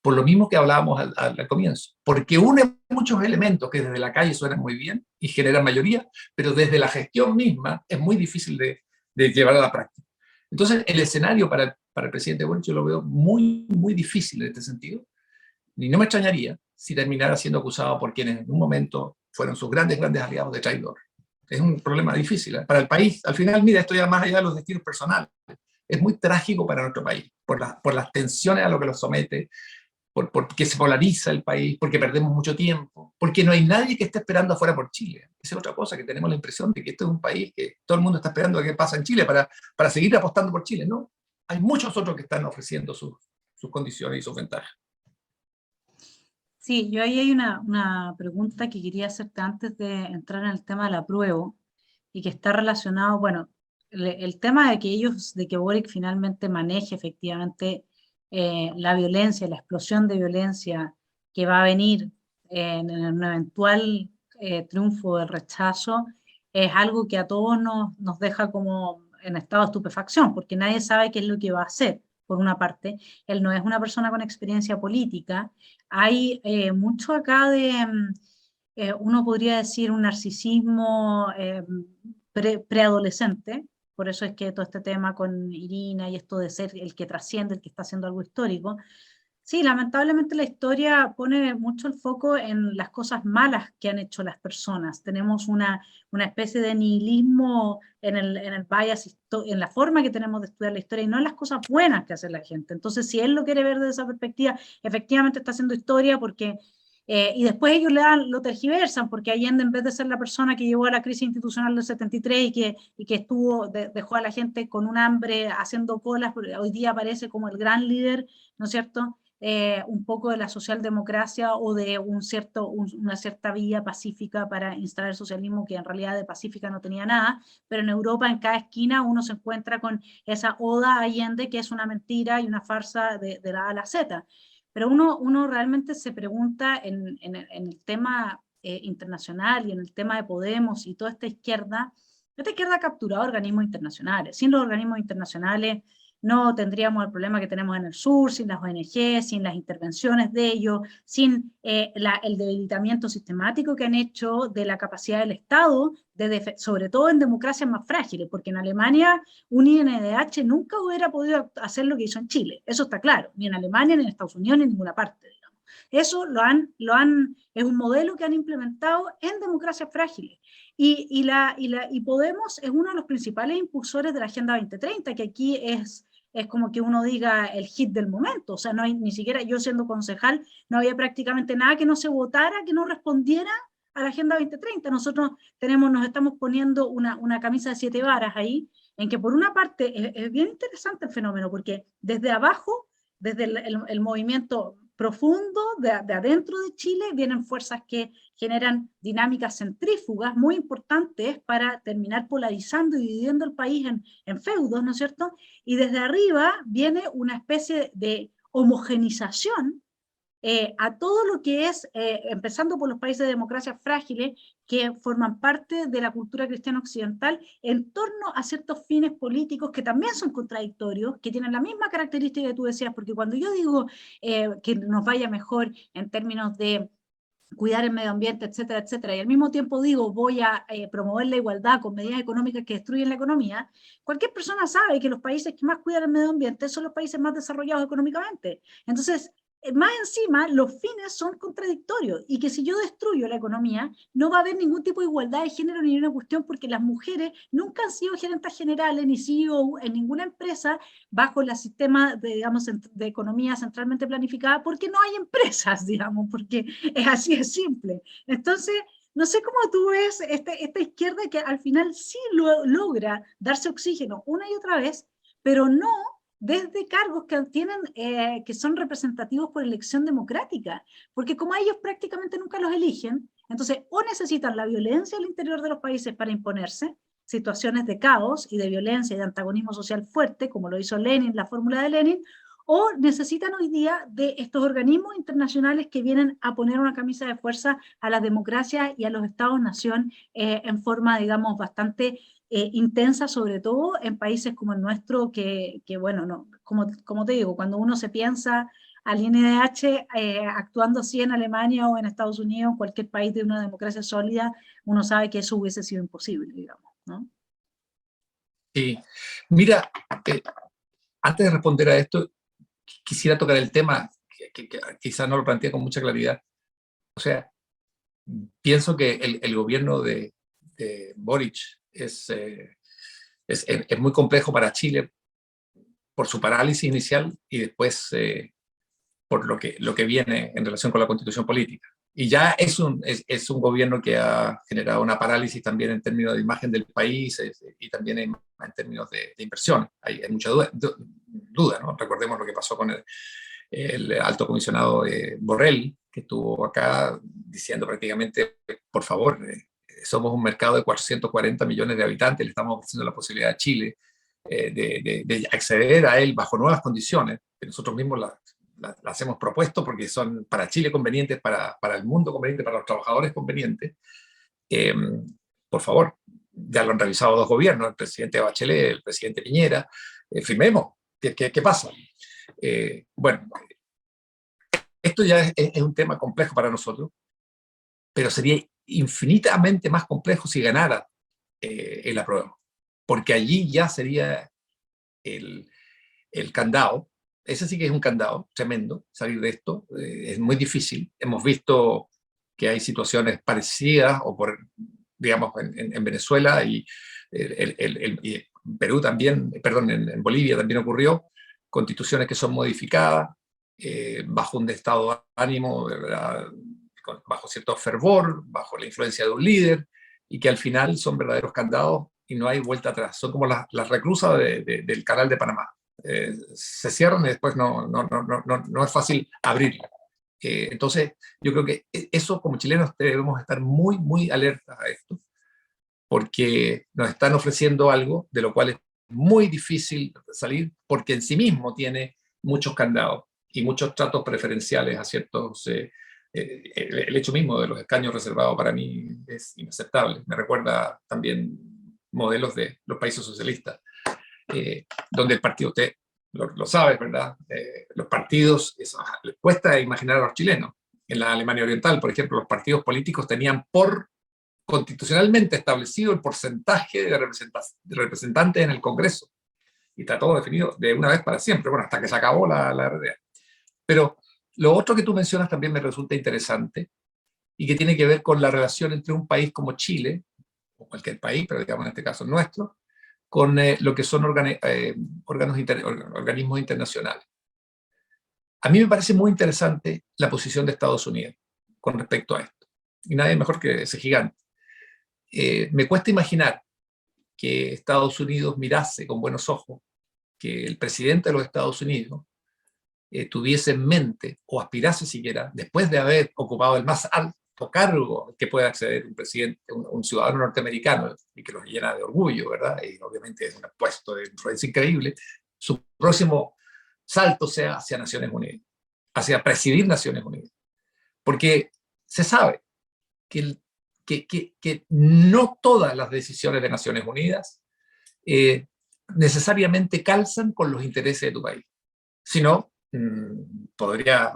Por lo mismo que hablábamos al comienzo. Porque une muchos elementos que desde la calle suenan muy bien y generan mayoría, pero desde la gestión misma es muy difícil de llevar a la práctica. Entonces, el escenario para el presidente Boric yo lo veo muy, muy difícil en este sentido. Y no me extrañaría si terminara siendo acusado por quienes en un momento fueron sus grandes aliados de traidor. Es un problema difícil, ¿eh?, para el país. Al final, mira, esto ya más allá de los destinos personales. Es muy trágico para nuestro país, por las tensiones a lo que los somete, porque se polariza el país, porque perdemos mucho tiempo, porque no hay nadie que esté esperando afuera por Chile. Esa es otra cosa, que tenemos la impresión de que este es un país que todo el mundo está esperando a qué pasa en Chile para seguir apostando por Chile. No, hay muchos otros que están ofreciendo sus condiciones y sus ventajas. Sí, yo ahí hay una pregunta que quería hacerte antes de entrar en el tema del apruebo y que está relacionado, bueno, el tema de que Boric finalmente maneje efectivamente la violencia, la explosión de violencia que va a venir en un eventual triunfo del rechazo, es algo que a todos nos deja como en estado de estupefacción, porque nadie sabe qué es lo que va a hacer, por una parte. Él no es una persona con experiencia política. Hay mucho acá uno podría decir, un narcisismo preadolescente. Por eso es que todo este tema con Irina y esto de ser el que trasciende, el que está haciendo algo histórico. Sí, lamentablemente la historia pone mucho el foco en las cosas malas que han hecho las personas. Tenemos una especie de nihilismo en el bias, en la forma que tenemos de estudiar la historia y no en las cosas buenas que hace la gente. Entonces, si él lo quiere ver desde esa perspectiva, efectivamente está haciendo historia porque... y después ellos lo tergiversan, porque Allende, en vez de ser la persona que llevó a la crisis institucional del 73 y que dejó a la gente con un hambre haciendo colas, hoy día aparece como el gran líder, ¿no es cierto?, un poco de la socialdemocracia o de una cierta vía pacífica para instalar el socialismo, que en realidad de pacífica no tenía nada, pero en Europa en cada esquina uno se encuentra con esa oda a Allende, que es una mentira y una farsa de la A a la Z. Pero uno realmente se pregunta en el tema internacional y en el tema de Podemos y toda esta izquierda ha capturado organismos internacionales. Sin los organismos internacionales no tendríamos el problema que tenemos en el sur, sin las ONG, sin las intervenciones de ellos, sin el debilitamiento sistemático que han hecho de la capacidad del Estado, sobre todo en democracias más frágiles, porque en Alemania un INDH nunca hubiera podido hacer lo que hizo en Chile, eso está claro, ni en Alemania, ni en Estados Unidos, ni en ninguna parte, digamos. Eso es un modelo que han implementado en democracias frágiles. Y Podemos es uno de los principales impulsores de la Agenda 2030, que aquí es como que uno diga el hit del momento. O sea, no hay ni siquiera, yo siendo concejal, no había prácticamente nada que no se votara, que no respondiera a la Agenda 2030. Nosotros nos estamos poniendo una camisa de 7 varas ahí, en que por una parte es bien interesante el fenómeno, porque desde abajo, desde el movimiento profundo de adentro de Chile, vienen fuerzas que generan dinámicas centrífugas muy importantes para terminar polarizando y dividiendo el país en feudos, ¿no es cierto? Y desde arriba viene una especie de homogenización a todo lo que es, empezando por los países de democracias frágiles, que forman parte de la cultura cristiana occidental, en torno a ciertos fines políticos que también son contradictorios, que tienen la misma característica que tú decías, porque cuando yo digo que nos vaya mejor en términos de cuidar el medio ambiente, etcétera, etcétera, y al mismo tiempo digo voy a promover la igualdad con medidas económicas que destruyen la economía, cualquier persona sabe que los países que más cuidan el medio ambiente son los países más desarrollados económicamente. Entonces, más encima, los fines son contradictorios y que si yo destruyo la economía, no va a haber ningún tipo de igualdad de género ni una cuestión, porque las mujeres nunca han sido gerentes generales ni CEO en ninguna empresa bajo el sistema digamos, de economía centralmente planificada, porque no hay empresas, digamos, porque es así de simple. Entonces, no sé cómo tú ves esta izquierda que al final sí logra darse oxígeno una y otra vez, pero no desde cargos que son representativos por elección democrática, porque como ellos prácticamente nunca los eligen, entonces o necesitan la violencia al interior de los países para imponerse, situaciones de caos y de violencia y de antagonismo social fuerte, como lo hizo Lenin, la fórmula de Lenin, o necesitan hoy día de estos organismos internacionales que vienen a poner una camisa de fuerza a las democracias y a los estados-nación en forma, digamos, bastante intensa, sobre todo en países como el nuestro, que bueno, no, como te digo, cuando uno se piensa al INDH actuando así en Alemania o en Estados Unidos, cualquier país de una democracia sólida, uno sabe que eso hubiese sido imposible, digamos, ¿no? Sí. Mira, antes de responder a esto, quisiera tocar el tema que quizás no lo plantea con mucha claridad. O sea, pienso que el gobierno de Boric es muy complejo para Chile por su parálisis inicial y después por lo que viene en relación con la constitución política. Y ya es un gobierno que ha generado una parálisis también en términos de imagen del país y también en términos de inversión. Hay mucha duda, ¿no? Recordemos lo que pasó con el alto comisionado Borrell, que estuvo acá diciendo prácticamente, por favor, somos un mercado de 440 millones de habitantes, le estamos ofreciendo la posibilidad a Chile de acceder a él bajo nuevas condiciones, que nosotros mismos las hemos propuesto porque son para Chile convenientes, para el mundo convenientes, para los trabajadores convenientes. Por favor, ya lo han revisado dos gobiernos, el presidente Bachelet, el presidente Piñera, firmemos. ¿Qué pasa? Bueno, esto ya es un tema complejo para nosotros, pero sería infinitamente más complejo si ganara el apruebo, porque allí ya sería el candado. Ese sí que es un candado tremendo, salir de esto, es muy difícil. Hemos visto que hay situaciones parecidas, o digamos, en Venezuela y en Perú también, perdón, en Bolivia también ocurrió, constituciones que son modificadas bajo un estado de ánimo, ¿verdad? Bajo cierto fervor, bajo la influencia de un líder, y que al final son verdaderos candados y no hay vuelta atrás. Son como las reclusas del canal de Panamá. Se cierran y después no es fácil abrirla. Entonces, yo creo que eso, como chilenos, debemos estar muy, muy alertas a esto, porque nos están ofreciendo algo de lo cual es muy difícil salir, porque en sí mismo tiene muchos candados y muchos tratos preferenciales a ciertos... el hecho mismo de los escaños reservados para mí es inaceptable. Me recuerda también modelos de los países socialistas, donde el partido, usted lo sabe, ¿verdad? Los partidos, les cuesta imaginar a los chilenos. En la Alemania Oriental, por ejemplo, los partidos políticos tenían constitucionalmente establecido el porcentaje de representantes en el Congreso. Y está todo definido de una vez para siempre, bueno, hasta que se acabó la RDA. Pero lo otro que tú mencionas también me resulta interesante y que tiene que ver con la relación entre un país como Chile, o cualquier país, pero digamos en este caso nuestro, con lo que son organismos internacionales. A mí me parece muy interesante la posición de Estados Unidos con respecto a esto. Y nadie mejor que ese gigante. Me cuesta imaginar que Estados Unidos mirase con buenos ojos que el presidente de los Estados Unidos tuviese en mente, o aspirase siquiera, después de haber ocupado el más alto cargo que puede acceder un presidente, un ciudadano norteamericano, y que los llena de orgullo, ¿verdad? Y obviamente es un puesto de influencia increíble, su próximo salto sea hacia Naciones Unidas, hacia presidir Naciones Unidas. Porque se sabe que no todas las decisiones de Naciones Unidas necesariamente calzan con los intereses de tu país. Si no, no podría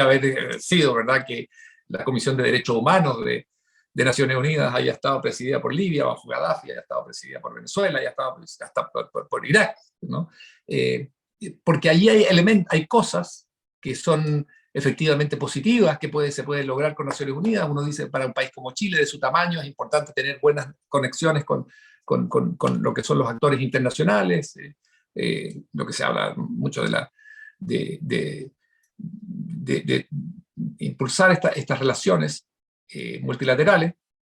haber sido, ¿verdad?, que la Comisión de Derechos Humanos de Naciones Unidas haya estado presidida por Libia bajo Gaddafi, haya estado presidida por Venezuela, haya estado hasta por Irak, ¿no? Porque allí hay cosas que son efectivamente positivas que se pueden lograr con Naciones Unidas. Uno dice, para un país como Chile, de su tamaño, es importante tener buenas conexiones con lo que son los actores internacionales, lo que se habla mucho de impulsar estas relaciones multilaterales,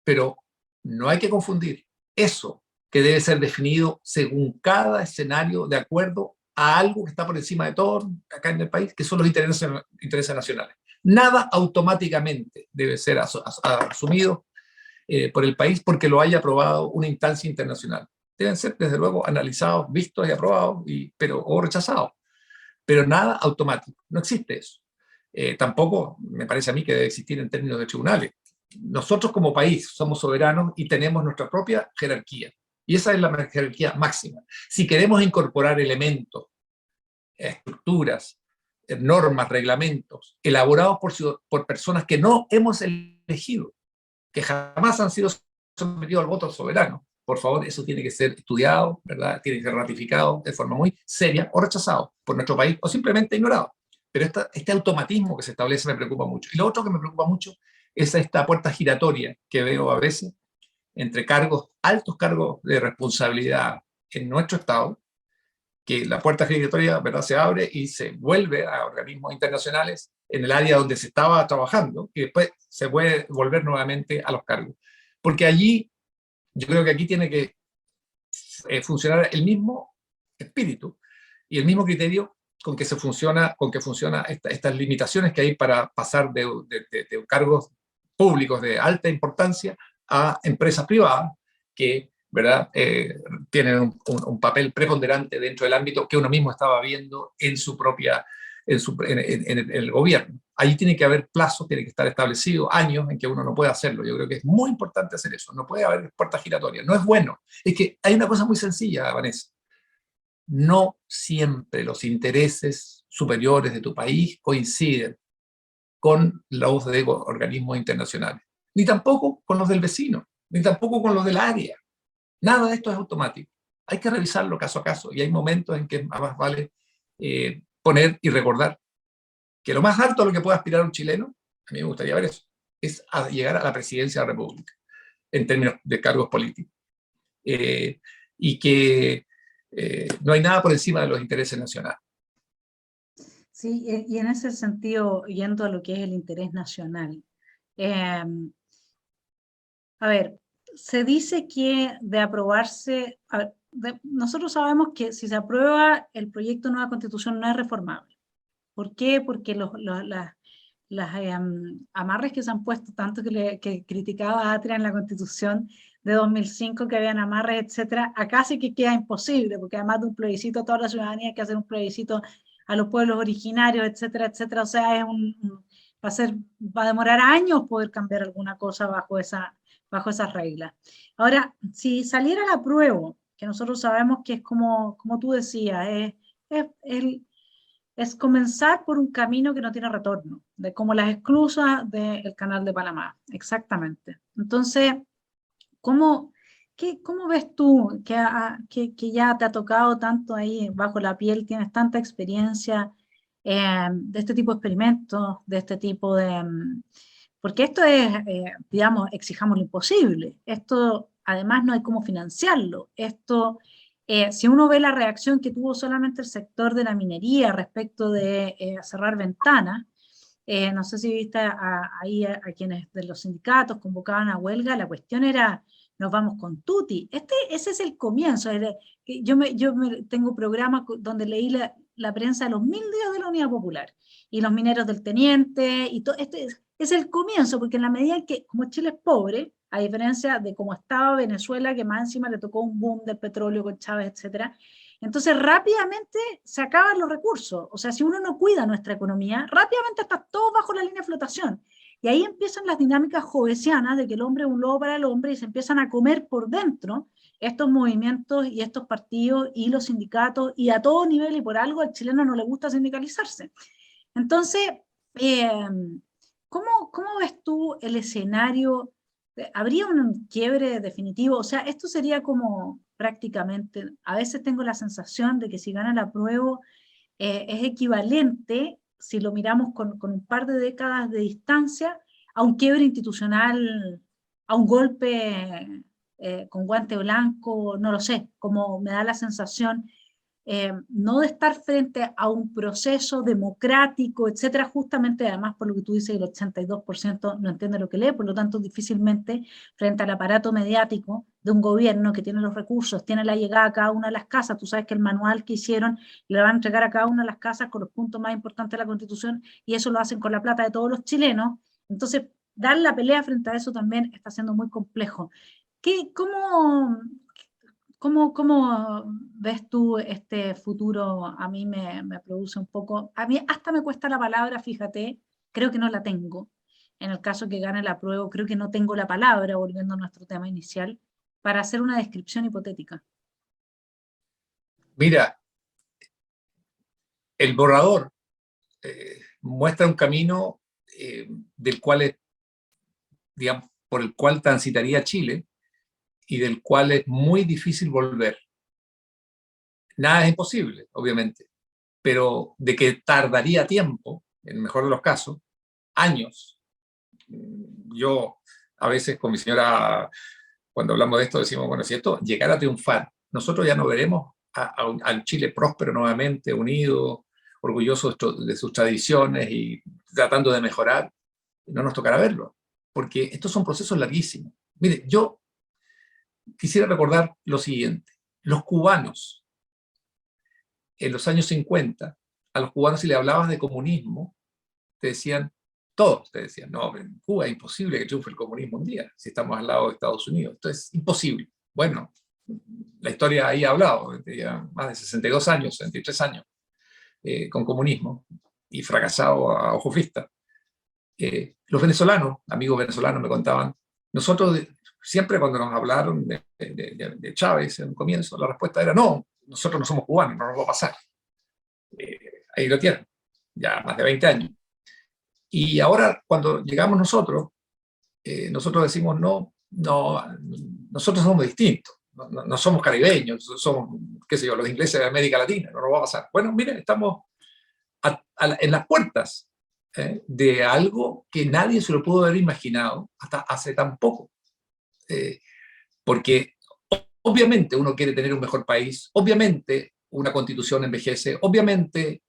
pero no hay que confundir eso, que debe ser definido según cada escenario de acuerdo a algo que está por encima de todo acá en el país, que son los intereses nacionales. Nada automáticamente debe ser asumido por el país porque lo haya aprobado una instancia internacional. Deben ser, desde luego, analizados, vistos y aprobados, o rechazados. Pero nada automático, no existe eso. Tampoco me parece a mí que debe existir en términos de tribunales. Nosotros como país somos soberanos y tenemos nuestra propia jerarquía. Y esa es la jerarquía máxima. Si queremos incorporar elementos, estructuras, normas, reglamentos, elaborados por personas que no hemos elegido, que jamás han sido sometidos al voto soberano, por favor, eso tiene que ser estudiado, ¿verdad? Tiene que ser ratificado de forma muy seria o rechazado por nuestro país o simplemente ignorado. Pero este automatismo que se establece me preocupa mucho. Y lo otro que me preocupa mucho es esta puerta giratoria que veo a veces entre altos cargos de responsabilidad en nuestro Estado, que la puerta giratoria, ¿verdad?, se abre y se vuelve a organismos internacionales en el área donde se estaba trabajando, y después se puede volver nuevamente a los cargos. Porque allí, yo creo que aquí tiene que funcionar el mismo espíritu y el mismo criterio con que funciona estas limitaciones que hay para pasar de cargos públicos de alta importancia a empresas privadas que, ¿verdad?, tienen un papel preponderante dentro del ámbito que uno mismo estaba viendo en su propia, en el gobierno. Ahí tiene que haber plazos, tiene que estar establecido años en que uno no puede hacerlo. Yo creo que es muy importante hacer eso. No puede haber puertas giratorias. No es bueno. Es que hay una cosa muy sencilla, Vanessa. No siempre los intereses superiores de tu país coinciden con los de organismos internacionales, ni tampoco con los del vecino, ni tampoco con los del área. Nada de esto es automático. Hay que revisarlo caso a caso y hay momentos en que más vale poner y recordar que lo más alto a lo que puede aspirar un chileno, a mí me gustaría ver eso, es a llegar a la presidencia de la República en términos de cargos políticos. Y que no hay nada por encima de los intereses nacionales. Sí, y en ese sentido, yendo a lo que es el interés nacional, a ver, se dice que de aprobarse, nosotros sabemos que si se aprueba el proyecto de nueva constitución no es reformable. ¿Por qué? Porque las amarres que se han puesto, tanto que criticaba a Atria en la constitución de 2005, que habían amarres, etcétera, acá sí que queda imposible, porque además de un plebiscito a toda la ciudadanía hay que hacer un plebiscito a los pueblos originarios, etcétera, etcétera. O sea, va a demorar años poder cambiar alguna cosa bajo esas reglas. Ahora, si saliera el apruebo, que nosotros sabemos que es como tú decías, es comenzar por un camino que no tiene retorno, de como las esclusas del Canal de Panamá, exactamente. Entonces, ¿cómo ves tú que ya te ha tocado tanto ahí bajo la piel, tienes tanta experiencia de este tipo de experimentos, de este tipo de... porque esto es, digamos, exijamos lo imposible. Esto, además, no hay cómo financiarlo. Esto, si uno ve la reacción que tuvo solamente el sector de la minería respecto de cerrar ventanas, no sé si viste ahí a quienes de los sindicatos convocaban a huelga, la cuestión era, nos vamos con tutti. Ese es el comienzo. Tengo programas donde leí la prensa de los 1000 días de la Unidad Popular y los mineros del Teniente, y todo. Este es el comienzo, porque en la medida en que, como Chile es pobre, a diferencia de cómo estaba Venezuela, que más encima le tocó un boom del petróleo con Chávez, etcétera, entonces rápidamente se acaban los recursos. O sea, si uno no cuida nuestra economía, rápidamente está todo bajo la línea de flotación. Y ahí empiezan las dinámicas jovesianas de que el hombre es un lobo para el hombre y se empiezan a comer por dentro estos movimientos y estos partidos y los sindicatos y a todo nivel, y por algo al chileno no le gusta sindicalizarse. Entonces, ¿cómo ves tú el escenario? ¿Habría un quiebre definitivo? O sea, esto sería como prácticamente, a veces tengo la sensación de que si gana el apruebo es equivalente, si lo miramos con un par de décadas de distancia, a un quiebre institucional, a un golpe con guante blanco, no lo sé, como me da la sensación, no de estar frente a un proceso democrático, etcétera, justamente además por lo que tú dices, el 82% no entiende lo que lee, por lo tanto difícilmente frente al aparato mediático de un gobierno que tiene los recursos, tiene la llegada a cada una de las casas. Tú sabes que el manual que hicieron le van a entregar a cada una de las casas con los puntos más importantes de la Constitución, y eso lo hacen con la plata de todos los chilenos. Entonces, dar la pelea frente a eso también está siendo muy complejo. ¿Cómo ves tú este futuro? A mí me produce un poco, a mí hasta me cuesta la palabra, fíjate, creo que no la tengo. En el caso que gane la prueba, creo que no tengo la palabra, volviendo a nuestro tema inicial, para hacer una descripción hipotética. Mira, el borrador muestra un camino del cual digamos, por el cual transitaría Chile y del cual es muy difícil volver. Nada es imposible, obviamente, pero de que tardaría tiempo, en el mejor de los casos, años. Yo a veces con mi señora, cuando hablamos de esto, decimos, bueno, si esto llegara a triunfar, nosotros ya no veremos al Chile próspero nuevamente, unido, orgulloso de sus tradiciones y tratando de mejorar. No nos tocará verlo, porque estos son procesos larguísimos. Mire, yo quisiera recordar lo siguiente. Los cubanos, en los años 50, a los cubanos si le hablabas de comunismo, te decían, todos te decían, no, en Cuba es imposible que triunfe el comunismo un día, si estamos al lado de Estados Unidos. Esto es imposible. Bueno, la historia ahí ha hablado, ya más de 62 años, 63 años, con comunismo, y fracasado a ojos vistas. Los venezolanos, amigos venezolanos me contaban, nosotros siempre cuando nos hablaron de Chávez en un comienzo, la respuesta era no, nosotros no somos cubanos, no nos va a pasar. Ahí lo tienen, ya más de 20 años. Y ahora cuando llegamos nosotros, nosotros decimos no, nosotros somos distintos, no somos caribeños, somos, qué sé yo, los ingleses de América Latina, no nos va a pasar. Bueno, miren, estamos en las puertas de algo que nadie se lo pudo haber imaginado hasta hace tan poco. Porque obviamente uno quiere tener un mejor país, obviamente una constitución envejece, obviamente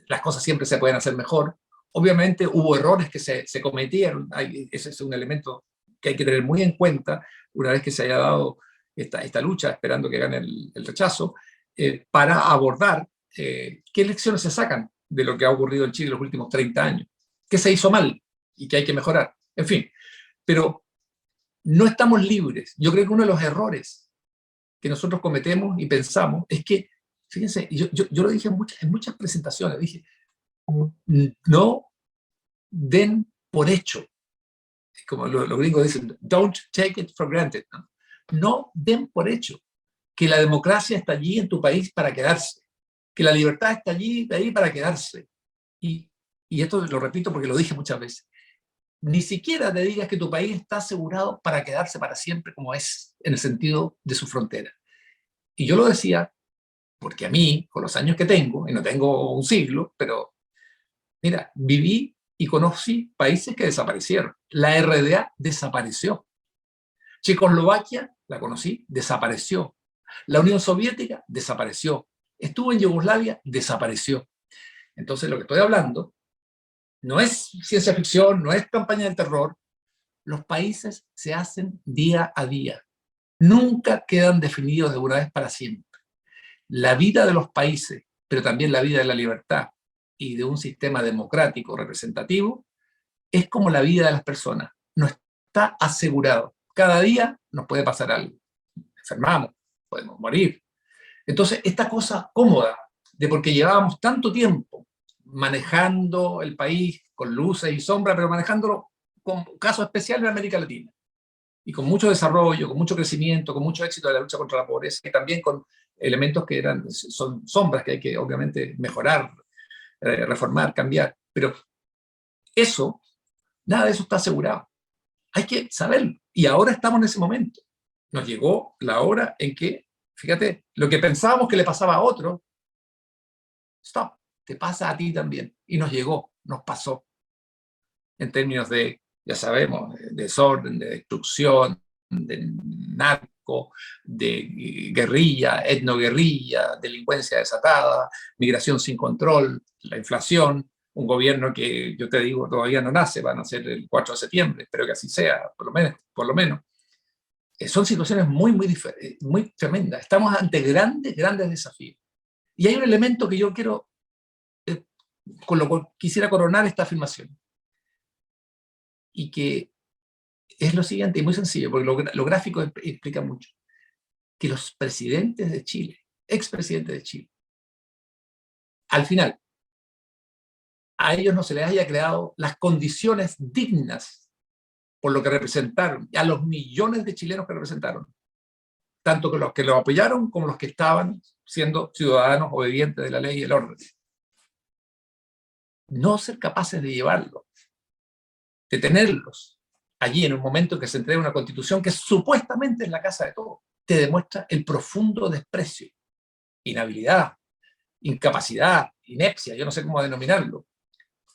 las cosas siempre se pueden hacer mejor, obviamente hubo errores que se cometieron, ese es un elemento que hay que tener muy en cuenta una vez que se haya dado esta lucha, esperando que gane el rechazo, para abordar qué lecciones se sacan de lo que ha ocurrido en Chile en los últimos 30 años, qué se hizo mal y qué hay que mejorar, en fin. Pero no estamos libres. Yo creo que uno de los errores que nosotros cometemos y pensamos es que, fíjense, yo lo dije en muchas presentaciones, dije, no den por hecho, como los gringos dicen, don't take it for granted, no den por hecho que la democracia está allí en tu país para quedarse, que la libertad está allí para quedarse. Y esto lo repito porque lo dije muchas veces. Ni siquiera te digas que tu país está asegurado para quedarse para siempre como es, en el sentido de su frontera. Y yo lo decía porque a mí, con los años que tengo, y no tengo un siglo, pero mira, viví y conocí países que desaparecieron. La RDA desapareció. Checoslovaquia, la conocí, desapareció. La Unión Soviética desapareció. Estuvo en Yugoslavia, desapareció. Entonces lo que estoy hablando no es ciencia ficción, no es campaña del terror. Los países se hacen día a día. Nunca quedan definidos de una vez para siempre. La vida de los países, pero también la vida de la libertad y de un sistema democrático representativo, es como la vida de las personas. No está asegurado. Cada día nos puede pasar algo. Enfermamos, podemos morir. Entonces, esta cosa cómoda de porque llevábamos tanto tiempo manejando el país con luces y sombras, pero manejándolo con casos especiales en América Latina, y con mucho desarrollo, con mucho crecimiento, con mucho éxito de la lucha contra la pobreza, y también con elementos que son sombras que hay que obviamente mejorar, reformar, cambiar, pero eso, nada de eso está asegurado. Hay que saberlo, y ahora estamos en ese momento. Nos llegó la hora en que, fíjate, lo que pensábamos que le pasaba a otro, stop, te pasa a ti también. Y nos llegó, nos pasó. En términos de, ya sabemos, de desorden, de destrucción, de narco, de guerrilla, etnoguerrilla, delincuencia desatada, migración sin control, la inflación, un gobierno que, yo te digo, todavía no nace, va a nacer el 4 de septiembre, espero que así sea, por lo menos. Son situaciones muy tremendas. Estamos ante grandes desafíos. Y hay un elemento que yo quiero, con lo cual quisiera coronar esta afirmación, y que es lo siguiente, y muy sencillo, porque lo gráfico explica mucho, que los presidentes de Chile, expresidentes de Chile, al final, a ellos no se les haya creado las condiciones dignas por lo que representaron, a los millones de chilenos que representaron, tanto que los que lo apoyaron como los que estaban siendo ciudadanos obedientes de la ley y el orden. No ser capaces de llevarlo, de tenerlos allí en un momento en que se entrega una constitución que supuestamente es la casa de todos, te demuestra el profundo desprecio, inhabilidad, incapacidad, inepcia, yo no sé cómo denominarlo,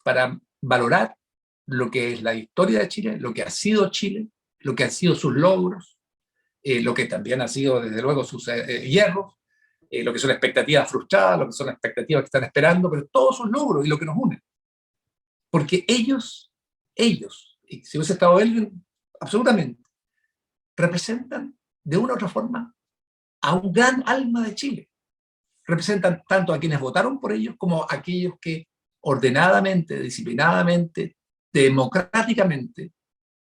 para valorar lo que es la historia de Chile, lo que ha sido Chile, lo que han sido sus logros, lo que también han sido, desde luego, sus hierros, lo que son expectativas frustradas, lo que son expectativas que están esperando, pero todos sus logros y lo que nos une. Porque ellos, y si hubiese estado él, absolutamente, representan de una u otra forma a un gran alma de Chile. Representan tanto a quienes votaron por ellos como a aquellos que ordenadamente, disciplinadamente, democráticamente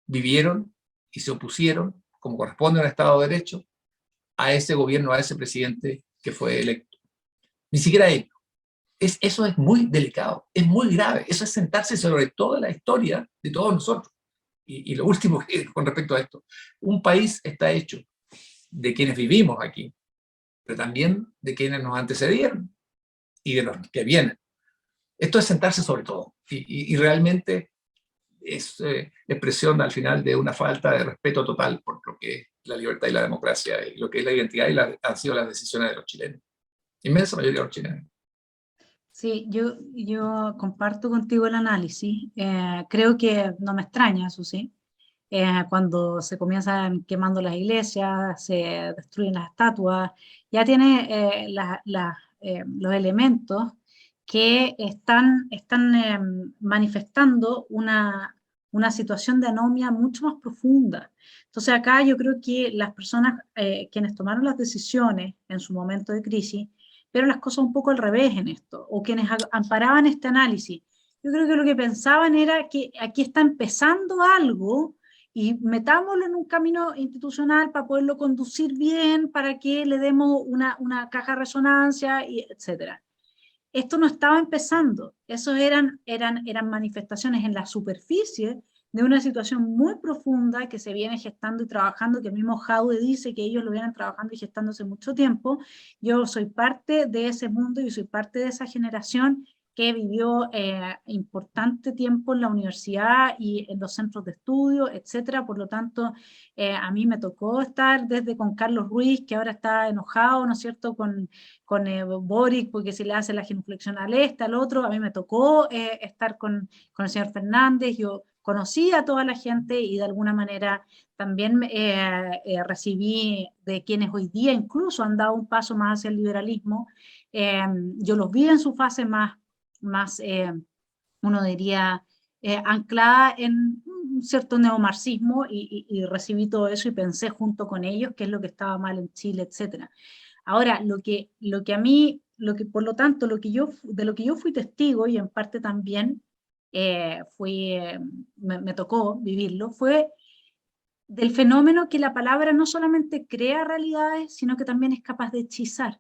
vivieron y se opusieron, como corresponde a un Estado de Derecho, a ese gobierno, a ese presidente que fue electo. Ni siquiera ellos. Eso es muy delicado, es muy grave. Eso es sentarse sobre toda la historia de todos nosotros. Y lo último con respecto a esto, un país está hecho de quienes vivimos aquí, pero también de quienes nos antecedieron y de los que vienen. Esto es sentarse sobre todo. Y realmente es expresión al final de una falta de respeto total por lo que es la libertad y la democracia, y lo que es la identidad y han sido las decisiones de los chilenos. Inmensa mayoría de los chilenos. Sí, yo comparto contigo el análisis. Creo que no me extraña, eso sí. Cuando se comienzan quemando las iglesias, se destruyen las estatuas, ya tiene los elementos que están manifestando una situación de anomia mucho más profunda. Entonces acá yo creo que las personas, quienes tomaron las decisiones en su momento de crisis, vieron las cosas un poco al revés en esto, o quienes amparaban este análisis. Yo creo que lo que pensaban era que aquí está empezando algo y metámoslo en un camino institucional para poderlo conducir bien, para que le demos una caja de resonancia, y etcétera. Esto no estaba empezando, esos eran manifestaciones en la superficie de una situación muy profunda que se viene gestando y trabajando, que el mismo Jaude dice que ellos lo vienen trabajando y gestando hace mucho tiempo. Yo soy parte de ese mundo y soy parte de esa generación que vivió importante tiempo en la universidad y en los centros de estudio, etcétera. Por lo tanto, a mí me tocó estar desde con Carlos Ruiz, que ahora está enojado, ¿no es cierto?, con Boric, porque se le hace la genuflexión al este, al otro. A mí me tocó estar con el señor Fernández. Yo conocí a toda la gente y de alguna manera también recibí de quienes hoy día incluso han dado un paso más hacia el liberalismo. Yo los vi en su fase más uno diría, anclada en un cierto neomarxismo, y recibí todo eso y pensé junto con ellos qué es lo que estaba mal en Chile, etc. Ahora, lo que a mí, por lo tanto, de lo que yo fui testigo, y en parte también me tocó vivirlo, fue del fenómeno que la palabra no solamente crea realidades, sino que también es capaz de hechizar.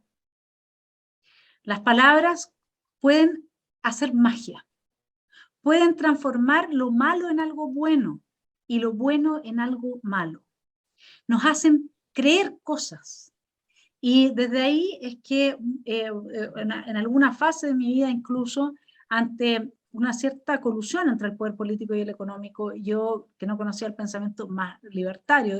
Las palabras pueden hacer magia, pueden transformar lo malo en algo bueno y lo bueno en algo malo. Nos hacen creer cosas. Y desde ahí es que en alguna fase de mi vida, incluso ante una cierta colusión entre el poder político y el económico, yo, que no conocía el pensamiento más libertario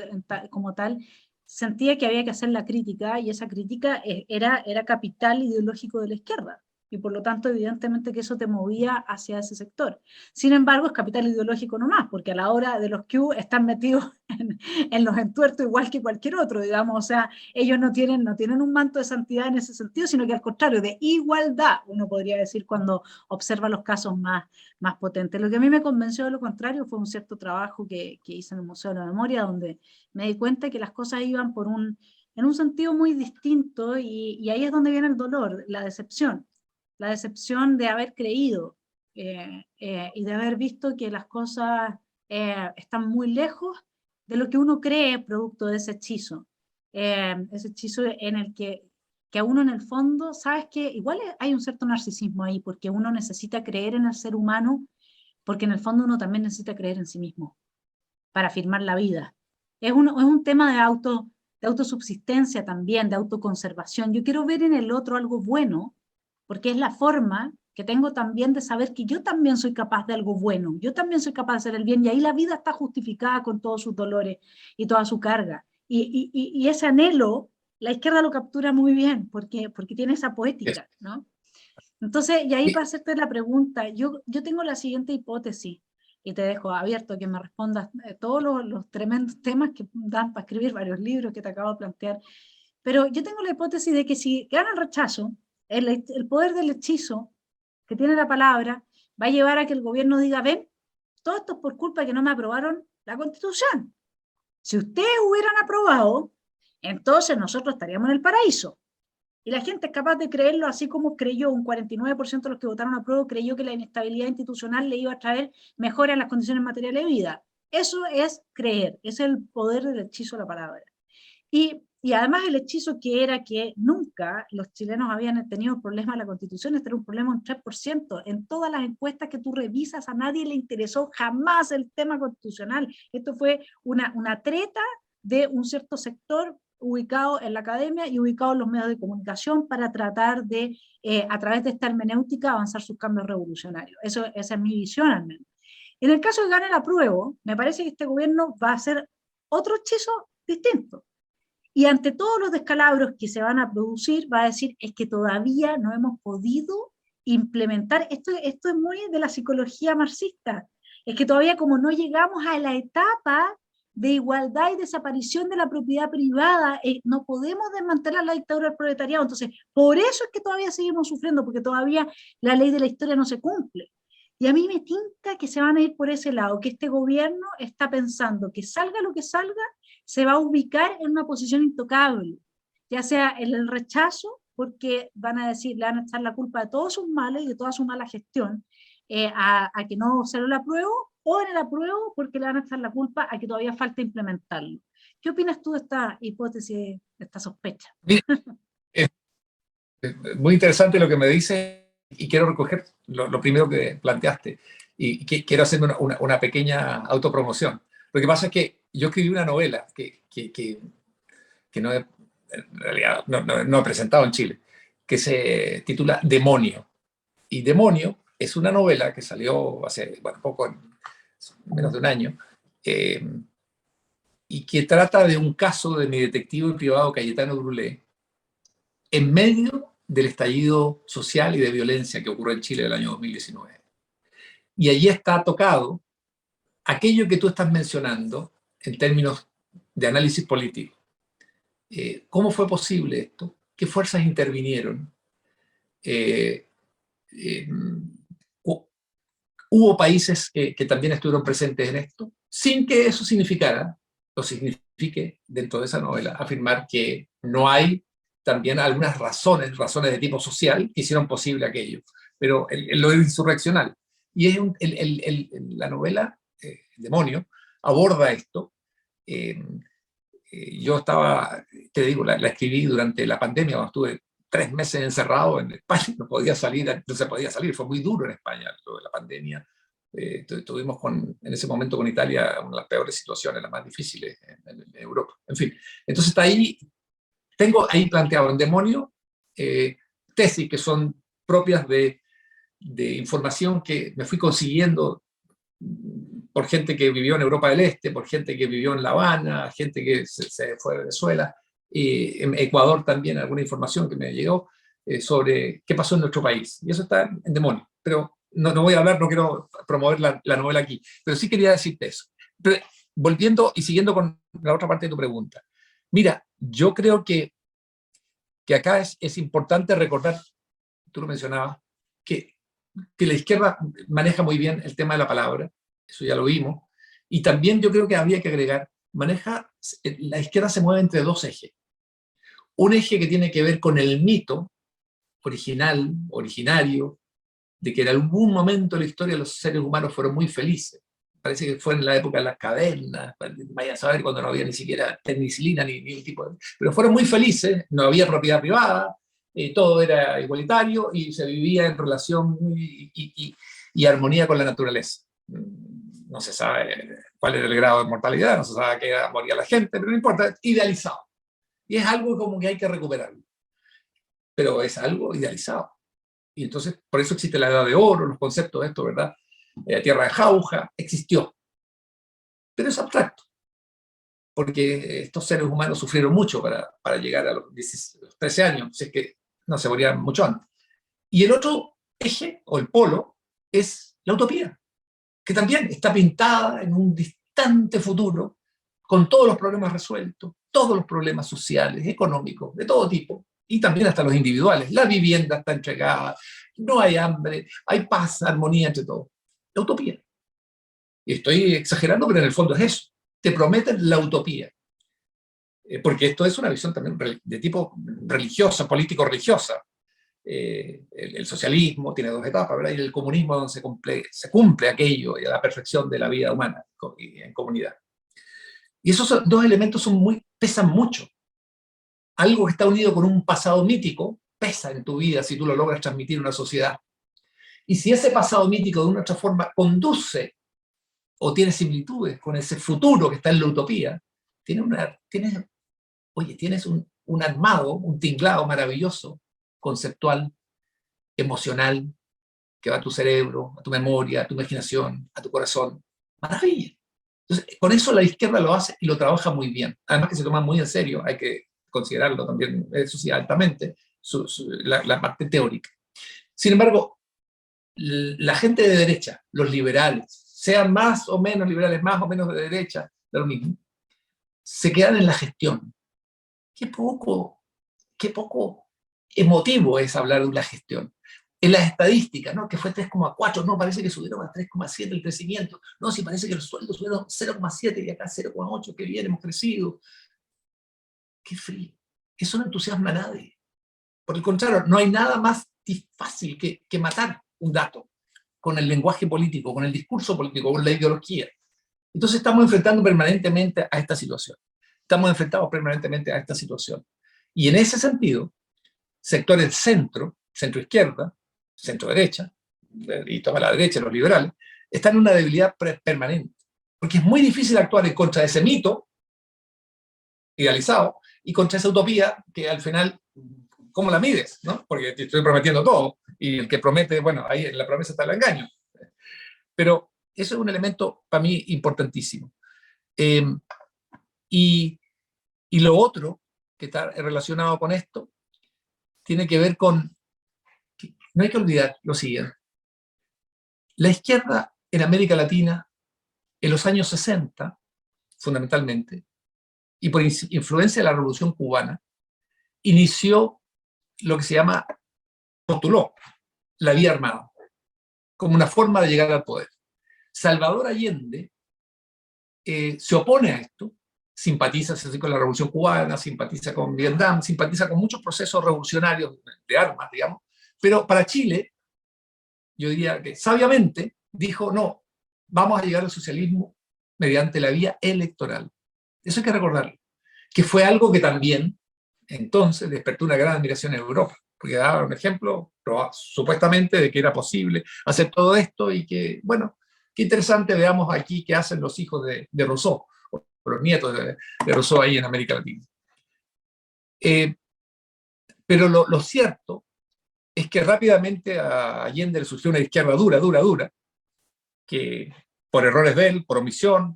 como tal, sentía que había que hacer la crítica, y esa crítica era capital ideológico de la izquierda. Y por lo tanto, evidentemente que eso te movía hacia ese sector. Sin embargo, es capital ideológico nomás, porque a la hora de los Q están metidos en los entuertos igual que cualquier otro, digamos. O sea, ellos no tienen un manto de santidad en ese sentido, sino que al contrario, de igualdad, uno podría decir, cuando observa los casos más potentes. Lo que a mí me convenció de lo contrario fue un cierto trabajo que hice en el Museo de la Memoria, donde me di cuenta que las cosas iban en un sentido muy distinto, y ahí es donde viene el dolor, la decepción de haber creído y de haber visto que las cosas están muy lejos de lo que uno cree producto de ese hechizo en el que a uno en el fondo, sabes que igual hay un cierto narcisismo ahí, porque uno necesita creer en el ser humano, porque en el fondo uno también necesita creer en sí mismo para afirmar la vida. Es un tema de autosubsistencia también, de autoconservación. Yo quiero ver en el otro algo bueno, porque es la forma que tengo también de saber que yo también soy capaz de algo bueno, yo también soy capaz de hacer el bien, y ahí la vida está justificada con todos sus dolores y toda su carga. Y ese anhelo, la izquierda lo captura muy bien, porque tiene esa poética, ¿no? Entonces, y ahí para hacerte la pregunta, yo tengo la siguiente hipótesis, y te dejo abierto que me respondas todos los tremendos temas que dan para escribir varios libros que te acabo de plantear, pero yo tengo la hipótesis de que si gana el rechazo, el poder del hechizo que tiene la palabra va a llevar a que el gobierno diga, ven, todo esto es por culpa de que no me aprobaron la Constitución. Si ustedes hubieran aprobado, entonces nosotros estaríamos en el paraíso. Y la gente es capaz de creerlo, así como creyó un 49% de los que votaron a prueba, creyó que la inestabilidad institucional le iba a traer mejoras en las condiciones materiales de vida. Eso es creer, es el poder del hechizo de la palabra. Y además el hechizo que era que nunca los chilenos habían tenido problema en la Constitución, este era un problema un 3%. En todas las encuestas que tú revisas, a nadie le interesó jamás el tema constitucional. Esto fue una treta de un cierto sector ubicado en la academia y ubicado en los medios de comunicación para tratar de, a través de esta hermenéutica, avanzar sus cambios revolucionarios. Esa es mi visión al menos. En el caso de que gane el apruebo, me parece que este gobierno va a hacer otro hechizo distinto. Y ante todos los descalabros que se van a producir, va a decir, es que todavía no hemos podido implementar, esto es muy de la psicología marxista, es que todavía como no llegamos a la etapa de igualdad y desaparición de la propiedad privada, no podemos desmantelar la dictadura del proletariado. Entonces, por eso es que todavía seguimos sufriendo, porque todavía la ley de la historia no se cumple. Y a mí me tinca que se van a ir por ese lado, que este gobierno está pensando que salga lo que salga, se va a ubicar en una posición intocable, ya sea en el rechazo, porque van a decir, le van a echar la culpa de todos sus males y de toda su mala gestión a que no se lo apruebo, o en el apruebo porque le van a echar la culpa a que todavía falta implementarlo. ¿Qué opinas tú de esta hipótesis, de esta sospecha? Es muy interesante lo que me dices y quiero recoger lo primero que planteaste y quiero hacer una pequeña autopromoción. Lo que pasa es que yo escribí una novela que no he, en realidad no he presentado en Chile, que se titula Demonio. Y Demonio es una novela que salió hace, poco, menos de un año, y que trata de un caso de mi detective privado Cayetano Brulé en medio del estallido social y de violencia que ocurrió en Chile en el año 2019. Y allí está tocado aquello que tú estás mencionando en términos de análisis político. ¿Cómo fue posible esto? ¿Qué fuerzas intervinieron? Hubo países que también estuvieron presentes en esto, sin que eso significara, o signifique dentro de esa novela, afirmar que no hay también algunas razones de tipo social que hicieron posible aquello, pero lo insurreccional. Y es la novela, Demonio, aborda esto. Yo estaba, te digo, la escribí durante la pandemia, cuando estuve 3 meses encerrado en España, no se podía salir, fue muy duro en España lo de la pandemia. Tuvimos en ese momento con Italia una de las peores situaciones, las más difíciles en Europa. En fin, entonces está ahí, tengo ahí planteado en Demonio tesis que son propias de información que me fui consiguiendo por gente que vivió en Europa del Este, por gente que vivió en La Habana, gente que se fue a Venezuela, y en Ecuador también alguna información que me llegó sobre qué pasó en nuestro país. Y eso está en Demonio. Pero no voy a hablar, no quiero promover la novela aquí, pero sí quería decirte eso. Pero, volviendo y siguiendo con la otra parte de tu pregunta. Mira, yo creo que acá es importante recordar, tú lo mencionabas, que la izquierda maneja muy bien el tema de la palabra, eso ya lo vimos, y también yo creo que habría que agregar, la izquierda se mueve entre 2 ejes. Un eje que tiene que ver con el mito originario, de que en algún momento de la historia los seres humanos fueron muy felices. Parece que fue en la época de las cavernas, vaya a saber cuando no había ni siquiera penicilina ni un tipo de... Pero fueron muy felices, no había propiedad privada, todo era igualitario y se vivía en relación y armonía con la naturaleza. No se sabe cuál era el grado de mortalidad, no se sabe a qué edad moría la gente, pero no importa, idealizado. Y es algo como que hay que recuperarlo. Pero es algo idealizado. Y entonces, por eso existe la edad de oro, los conceptos de esto, ¿verdad? Tierra de jauja, existió. Pero es abstracto. Porque estos seres humanos sufrieron mucho para llegar a los 13 años, si es que no se morían mucho antes. Y el otro eje o el polo es la utopía, que también está pintada en un distante futuro, con todos los problemas resueltos, todos los problemas sociales, económicos, de todo tipo, y también hasta los individuales. La vivienda está entregada, no hay hambre, hay paz, armonía entre todos. La utopía. Y estoy exagerando, pero en el fondo es eso. Te prometen la utopía. Porque esto es una visión también de tipo religiosa, político-religiosa. El socialismo tiene dos etapas, ¿verdad? Y el comunismo donde se cumple aquello y a la perfección de la vida humana en comunidad. Y esos dos elementos pesan mucho. Algo que está unido con un pasado mítico pesa en tu vida si tú lo logras transmitir a una sociedad. Y si ese pasado mítico de una u otra forma conduce o tiene similitudes con ese futuro que está en la utopía, tienes un armado, un tinglado maravilloso, conceptual, emocional, que va a tu cerebro, a tu memoria, a tu imaginación, a tu corazón. Maravilla. Entonces, con eso la izquierda lo hace y lo trabaja muy bien. Además que se toma muy en serio, hay que considerarlo también, eso sí, altamente, la parte teórica. Sin embargo, la gente de derecha, los liberales, sean más o menos liberales, más o menos de derecha, de lo mismo, se quedan en la gestión. Qué poco emotivo es hablar de la gestión. En las estadísticas, ¿no? Que fue 3,4, no, parece que subieron a 3,7 el crecimiento, no, sí, parece que los sueldos subieron 0,7 y acá 0,8, que bien, hemos crecido. Qué frío. Eso no entusiasma a nadie. Por el contrario, no hay nada más fácil que matar un dato con el lenguaje político, con el discurso político, con la ideología. Entonces estamos enfrentando permanentemente a esta situación. Estamos enfrentados permanentemente a esta situación. Y en ese sentido, sectores centro-izquierda, centro-derecha, y toma la derecha, los liberales, están en una debilidad permanente. Porque es muy difícil actuar en contra de ese mito idealizado y contra esa utopía que al final, ¿cómo la mides? ¿No? Porque te estoy prometiendo todo, y el que promete, bueno, ahí en la promesa está el engaño. Pero eso es un elemento para mí importantísimo. Y lo otro que está relacionado con esto tiene que ver con, no hay que olvidar lo siguiente. La izquierda en América Latina, en los años 60, fundamentalmente, y por influencia de la Revolución Cubana, inició lo que se llama, postuló, la vía armada, como una forma de llegar al poder. Salvador Allende se opone a esto, simpatiza con la Revolución Cubana, simpatiza con Vietnam, simpatiza con muchos procesos revolucionarios de armas, digamos, pero para Chile, yo diría que sabiamente dijo, no, vamos a llegar al socialismo mediante la vía electoral. Eso hay que recordarlo, que fue algo que también entonces despertó una gran admiración en Europa, porque daba un ejemplo supuestamente de que era posible hacer todo esto y que, bueno, qué interesante, veamos aquí qué hacen los hijos de Rousseau, o los nietos de Rousseau ahí en América Latina. Pero lo cierto es que rápidamente a Allende le surgió una izquierda dura, que por errores de él, por omisión,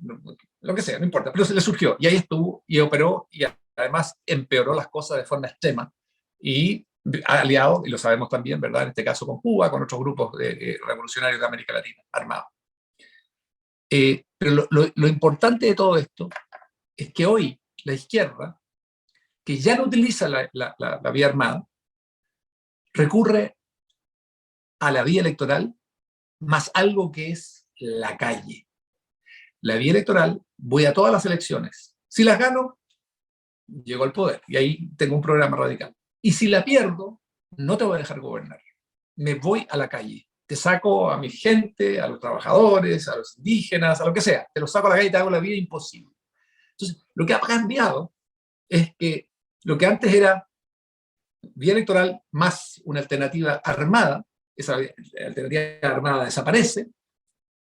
lo que sea, no importa, pero se le surgió, y ahí estuvo, y operó, y además empeoró las cosas de forma extrema, y aliado, y lo sabemos también, ¿verdad?, en este caso con Cuba, con otros grupos revolucionarios de América Latina, armados. Pero lo importante de todo esto es que hoy la izquierda, que ya no utiliza la vía armada, recurre a la vía electoral más algo que es la calle. La vía electoral, voy a todas las elecciones. Si las gano, llego al poder y ahí tengo un programa radical. Y si la pierdo, no te voy a dejar gobernar. Me voy a la calle. Te saco a mi gente, a los trabajadores, a los indígenas, a lo que sea. Te los saco a la calle y te hago la vida imposible. Entonces, lo que ha cambiado es que lo que antes era vía electoral más una alternativa armada, esa alternativa armada desaparece,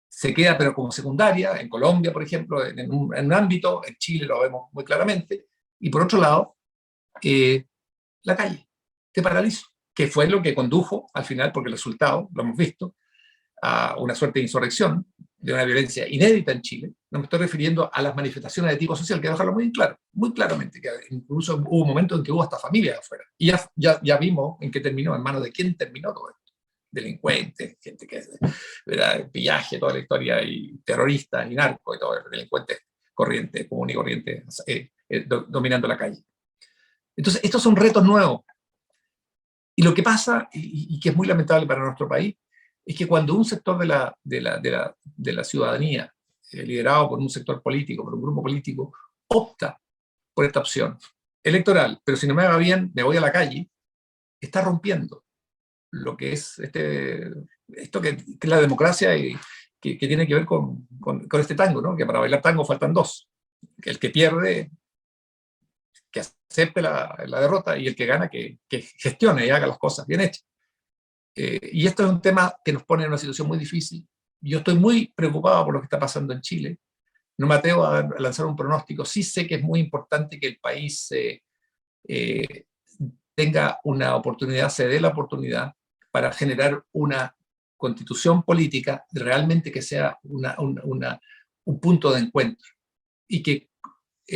se queda pero como secundaria, en Colombia, por ejemplo, en un ámbito, en Chile lo vemos muy claramente, y por otro lado, la calle, te paralizo, que fue lo que condujo al final, porque el resultado, lo hemos visto, a una suerte de insurrección, de una violencia inédita en Chile. No me estoy refiriendo a las manifestaciones de tipo social, que dejarlo muy claro, muy claramente, que incluso hubo un momento en que hubo hasta familias afuera. Y ya vimos en qué terminó, en manos de quién terminó todo esto. delincuentes, gente que era pillaje, toda la historia, y terroristas, y narcos, y todo, delincuentes corriente, común y corriente, dominando la calle. Entonces, estos son retos nuevos. Y lo que pasa, y que es muy lamentable para nuestro país, es que cuando un sector de la ciudadanía, liderado por un sector político, por un grupo político, opta por esta opción electoral, pero si no me va bien, me voy a la calle, está rompiendo lo que es esto que es la democracia y que tiene que ver con este tango, ¿no? Que para bailar tango faltan dos. El que pierde, que acepte la derrota, y el que gana, que gestione y haga las cosas bien hechas. Y esto es un tema que nos pone en una situación muy difícil. Yo estoy muy preocupado por lo que está pasando en Chile. No me atrevo a lanzar un pronóstico. Sí sé que es muy importante que el país tenga una oportunidad, se dé la oportunidad para generar una constitución política realmente que sea un punto de encuentro y que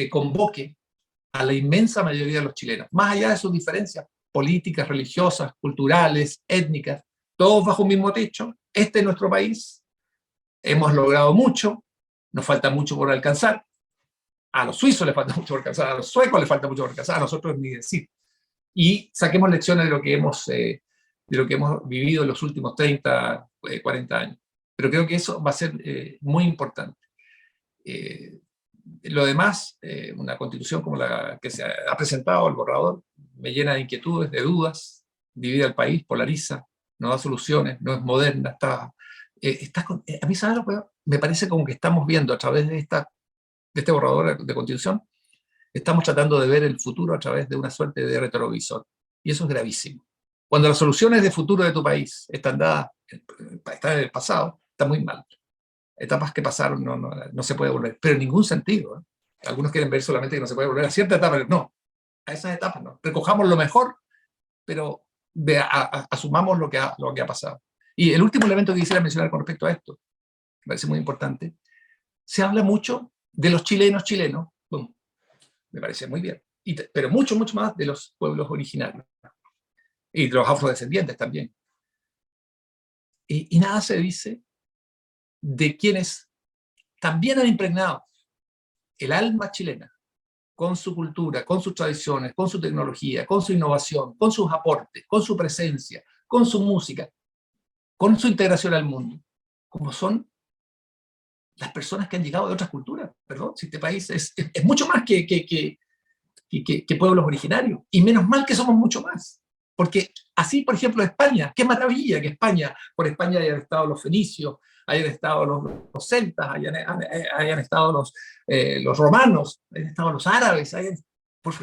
convoque a la inmensa mayoría de los chilenos, más allá de sus diferencias políticas, religiosas, culturales, étnicas, todos bajo un mismo techo. Este es nuestro país, hemos logrado mucho, nos falta mucho por alcanzar, a los suizos les falta mucho por alcanzar, a los suecos les falta mucho por alcanzar, a nosotros ni decir. Y saquemos lecciones de lo que hemos vivido en los últimos 30, 40 años. Pero creo que eso va a ser muy importante. Lo demás, una constitución como la que se ha presentado, el borrador, me llena de inquietudes, de dudas, divide al país, polariza, no da soluciones, no es moderna, a mí, ¿sabes lo que me parece? Como que estamos viendo a través de este borrador de constitución, estamos tratando de ver el futuro a través de una suerte de retrovisor, y eso es gravísimo. Cuando las soluciones de futuro de tu país están dadas, están en el pasado, está muy mal. Etapas que pasaron no se puede volver, pero en ningún sentido. Algunos quieren ver solamente que no se puede volver a cierta etapa, no, a esas etapas no. Recojamos lo mejor, pero asumamos lo que ha pasado. Y el último elemento que quisiera mencionar con respecto a esto, me parece muy importante, se habla mucho de los chilenos, me parece muy bien, pero mucho más de los pueblos originarios, y de los afrodescendientes también. Y nada se dice de quienes también han impregnado el alma chilena con su cultura, con sus tradiciones, con su tecnología, con su innovación, con sus aportes, con su presencia, con su música, con su integración al mundo, como son las personas que han llegado de otras culturas. Perdón, si este país es mucho más que pueblos originarios, y menos mal que somos mucho más. Porque así, por ejemplo, España, qué maravilla que por España hayan estado los fenicios, hayan estado los celtas, hayan estado los romanos, hayan estado los árabes,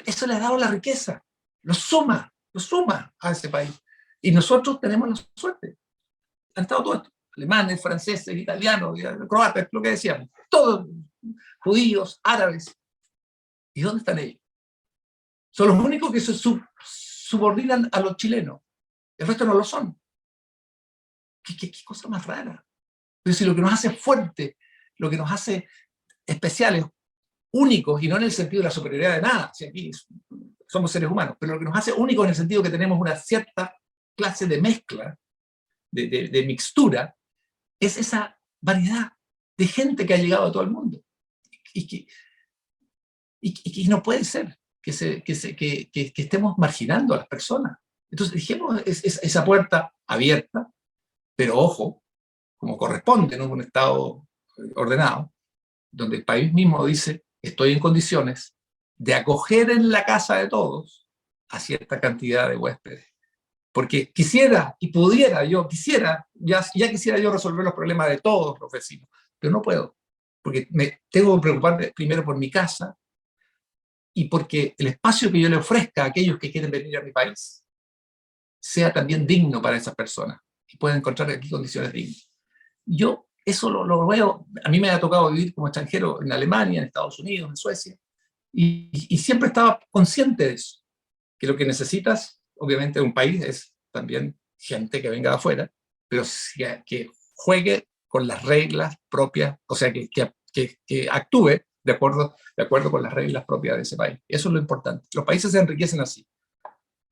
eso le ha dado la riqueza, lo suma a ese país. Y nosotros tenemos la suerte. Han estado todos alemanes, franceses, italianos, croatas, lo que decíamos, todos judíos, árabes. ¿Y dónde están ellos? Son los únicos que se subordinan a los chilenos. El resto no lo son. ¿Qué cosa más rara? Pero si lo que nos hace fuerte, lo que nos hace especiales, únicos, y no en el sentido de la superioridad de nada, si aquí somos seres humanos, pero lo que nos hace únicos en el sentido que tenemos una cierta clase de mezcla, de mixtura, es esa variedad de gente que ha llegado a todo el mundo. Y que no puede ser que estemos marginando a las personas. Entonces, dejemos esa puerta abierta, pero ojo, como corresponde, ¿no? Un Estado ordenado, donde el país mismo dice, estoy en condiciones de acoger en la casa de todos a cierta cantidad de huéspedes. Porque quisiera y pudiera, ya quisiera yo resolver los problemas de todos los vecinos, pero no puedo, porque me tengo que preocupar primero por mi casa, y porque el espacio que yo le ofrezca a aquellos que quieren venir a mi país sea también digno para esas personas y puedan encontrar aquí condiciones dignas. Yo eso lo veo, a mí me ha tocado vivir como extranjero en Alemania, en Estados Unidos, en Suecia, y siempre estaba consciente de eso, que lo que necesitas, obviamente, de un país es también gente que venga de afuera, pero que juegue con las reglas propias, o sea, que actúe de acuerdo con las reglas propias de ese país. Eso es lo importante. Los países se enriquecen así,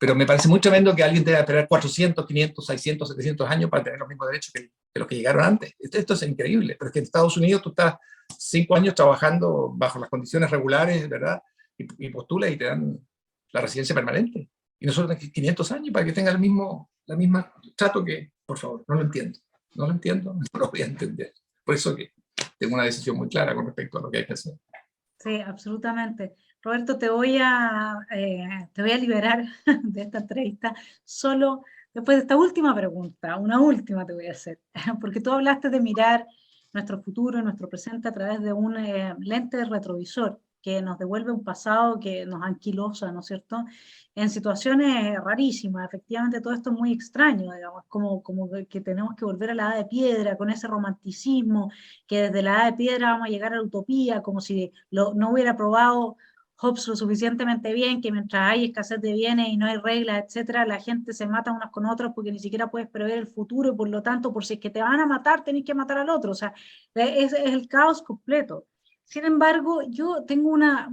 pero me parece muy tremendo que alguien tenga que esperar 400, 500, 600, 700 años para tener los mismos derechos que los que llegaron antes. Esto es increíble, pero es que en Estados Unidos tú estás 5 años trabajando bajo las condiciones regulares, ¿verdad? Y postulas y te dan la residencia permanente. Y nosotros tenemos 500 años para que tenga la misma trato que, por favor, no lo entiendo, no lo voy a entender. Por eso que tengo una decisión muy clara con respecto a lo que hay que hacer. Sí, absolutamente. Roberto, te voy a liberar de esta entrevista solo después de esta última pregunta. Una última te voy a hacer, porque tú hablaste de mirar nuestro futuro, nuestro presente a través de un lente retrovisor que nos devuelve un pasado que nos anquilosa, ¿no es cierto?, en situaciones rarísimas. Efectivamente, todo esto es muy extraño, digamos, como que tenemos que volver a la edad de piedra, con ese romanticismo, que desde la edad de piedra vamos a llegar a la utopía, como si no hubiera probado Hobbes lo suficientemente bien, que mientras hay escasez de bienes y no hay reglas, etcétera, la gente se mata unas con otras porque ni siquiera puedes prever el futuro y por lo tanto, por si es que te van a matar, tenés que matar al otro. O sea, es el caos completo. Sin embargo, yo tengo una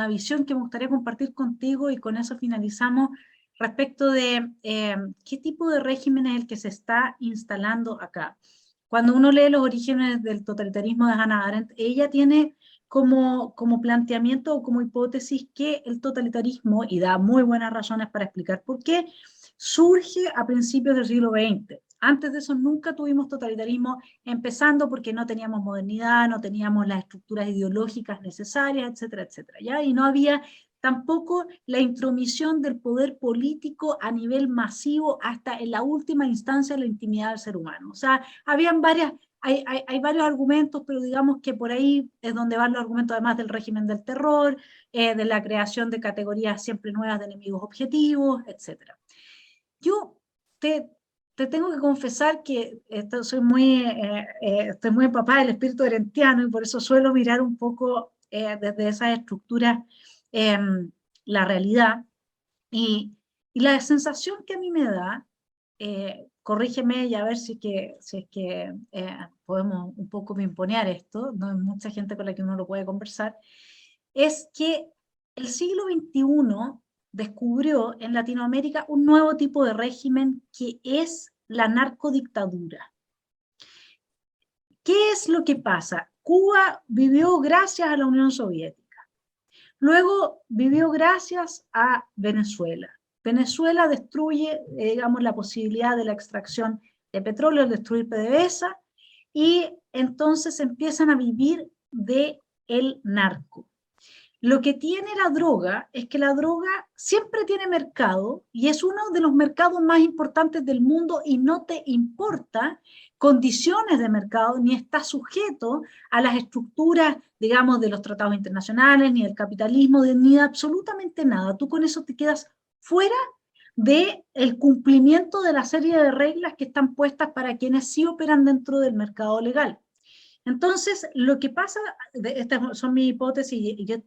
visión que me gustaría compartir contigo y con eso finalizamos respecto de qué tipo de régimen es el que se está instalando acá. Cuando uno lee los orígenes del totalitarismo de Hannah Arendt, ella tiene como planteamiento o como hipótesis que el totalitarismo, y da muy buenas razones para explicar por qué, surge a principios del siglo XX. Antes de eso nunca tuvimos totalitarismo, empezando porque no teníamos modernidad, no teníamos las estructuras ideológicas necesarias, etcétera, etcétera, ¿ya? Y no había tampoco la intromisión del poder político a nivel masivo hasta en la última instancia de la intimidad del ser humano. O sea, habían hay varios argumentos, pero digamos que por ahí es donde van los argumentos además del régimen del terror, de la creación de categorías siempre nuevas de enemigos objetivos, etc. Yo te tengo que confesar que estoy muy empapada del espíritu arendtiano y por eso suelo mirar un poco desde esas estructuras la realidad. Y la sensación que a mí me da, corrígeme y a ver si es que podemos un poco pimponear esto, no hay mucha gente con la que uno lo puede conversar, es que el siglo XXI descubrió en Latinoamérica un nuevo tipo de régimen que es la narcodictadura. ¿Qué es lo que pasa? Cuba vivió gracias a la Unión Soviética, luego vivió gracias a Venezuela. Venezuela destruye, digamos, la posibilidad de la extracción de petróleo, al destruir PDVSA, y entonces empiezan a vivir del narco. Lo que tiene la droga es que la droga siempre tiene mercado y es uno de los mercados más importantes del mundo y no te importa condiciones de mercado ni está sujeto a las estructuras, digamos, de los tratados internacionales, ni del capitalismo, ni de absolutamente nada. Tú con eso te quedas fuera del cumplimiento de la serie de reglas que están puestas para quienes sí operan dentro del mercado legal. Entonces, lo que pasa, estas son mis hipótesis, y yo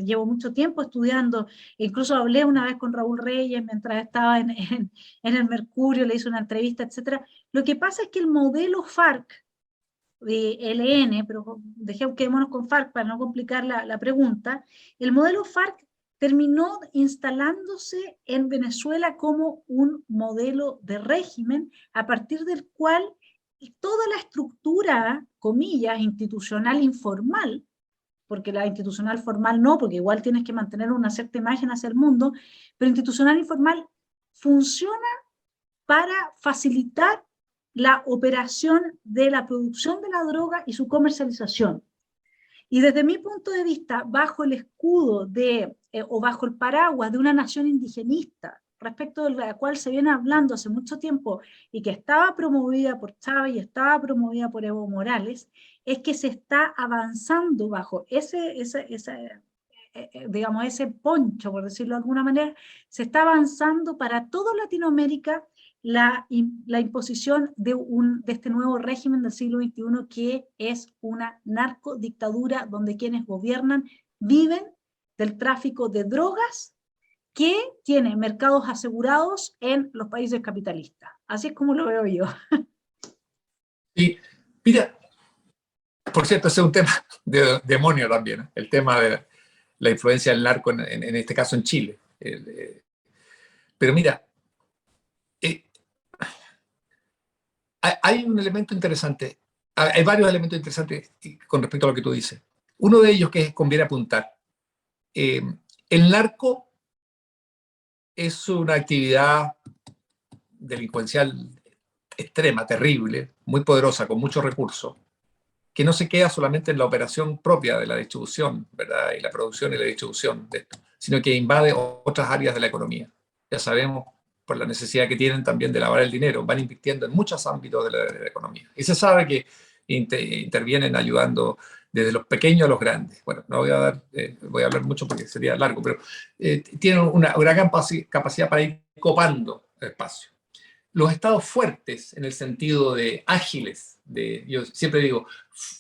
llevo mucho tiempo estudiando, incluso hablé una vez con Raúl Reyes mientras estaba en el Mercurio, le hice una entrevista, etc. Lo que pasa es que el modelo FARC de ELN, pero quedémonos con FARC para no complicar la pregunta, el modelo FARC terminó instalándose en Venezuela como un modelo de régimen a partir del cual toda la estructura, comillas, institucional informal, porque la institucional formal no, porque igual tienes que mantener una cierta imagen hacia el mundo, pero institucional informal funciona para facilitar la operación de la producción de la droga y su comercialización. Y desde mi punto de vista, bajo el escudo o bajo el paraguas de una nación indigenista, respecto de la cual se viene hablando hace mucho tiempo y que estaba promovida por Chávez y estaba promovida por Evo Morales, es que se está avanzando bajo digamos, ese poncho, por decirlo de alguna manera, se está avanzando para toda Latinoamérica la imposición de este nuevo régimen del siglo XXI, que es una narcodictadura donde quienes gobiernan viven del tráfico de drogas que tiene mercados asegurados en los países capitalistas. Así es como lo veo yo. Y mira, por cierto, ese es un tema de demonio también, el tema de la influencia del narco, en este caso en Chile. Pero mira, hay un elemento interesante, hay varios elementos interesantes con respecto a lo que tú dices. Uno de ellos que conviene apuntar. El narco es una actividad delincuencial extrema, terrible, muy poderosa, con muchos recursos, que no se queda solamente en la operación propia de la distribución, ¿verdad? Y la producción y la distribución de esto, sino que invade otras áreas de la economía. Ya sabemos, por la necesidad que tienen también de lavar el dinero, van invirtiendo en muchos ámbitos de la economía. Y se sabe que intervienen ayudando desde los pequeños a los grandes. Bueno, no voy a dar, voy a hablar mucho porque sería largo, pero tienen una gran capacidad para ir copando el espacio. Los estados fuertes, en el sentido de ágiles, yo siempre digo,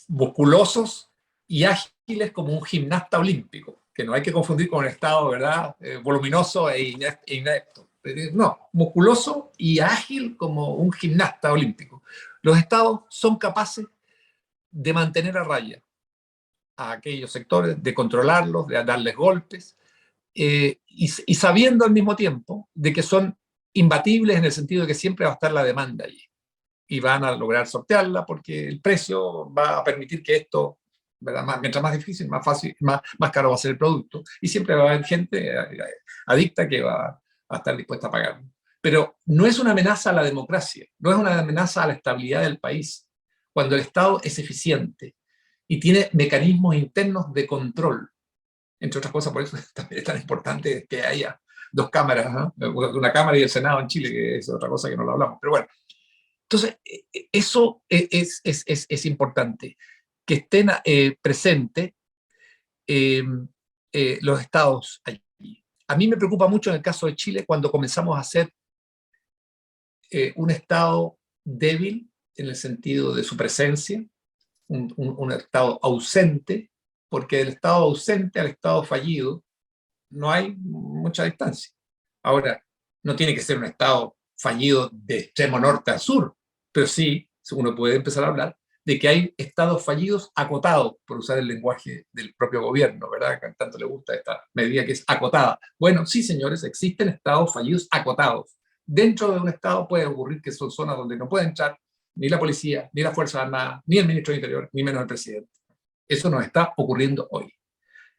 musculosos y ágiles como un gimnasta olímpico, que no hay que confundir con un estado, ¿verdad?, voluminoso e inepto. No, musculoso y ágil como un gimnasta olímpico. Los estados son capaces de mantener a raya a aquellos sectores, de controlarlos, de darles golpes, y sabiendo al mismo tiempo de que son imbatibles en el sentido de que siempre va a estar la demanda allí y van a lograr sortearla porque el precio va a permitir que esto, ¿verdad?, mientras más difícil, más fácil, más caro va a ser el producto, y siempre va a haber gente adicta que va a estar dispuesta a pagarlo. Pero no es una amenaza a la democracia, no es una amenaza a la estabilidad del país, cuando el Estado es eficiente y tiene mecanismos internos de control. Entre otras cosas, por eso también es tan importante que haya dos cámaras, ¿no? Una Cámara y el Senado en Chile, que es otra cosa que no lo hablamos. Pero bueno, entonces eso es importante, que estén presentes los estados allí. A mí me preocupa mucho en el caso de Chile cuando comenzamos a ser un estado débil en el sentido de su presencia, un estado ausente, porque del estado ausente al estado fallido no hay mucha distancia. Ahora, no tiene que ser un estado fallido de extremo norte a sur, pero sí, uno puede empezar a hablar de que hay estados fallidos acotados, por usar el lenguaje del propio gobierno, ¿verdad? Que tanto le gusta esta medida que es acotada. Bueno, sí, señores, existen estados fallidos acotados. Dentro de un estado puede ocurrir que son zonas donde no puede entrar ni la policía, ni las Fuerzas Armadas, ni el ministro de Interior, ni menos el presidente. Eso nos está ocurriendo hoy.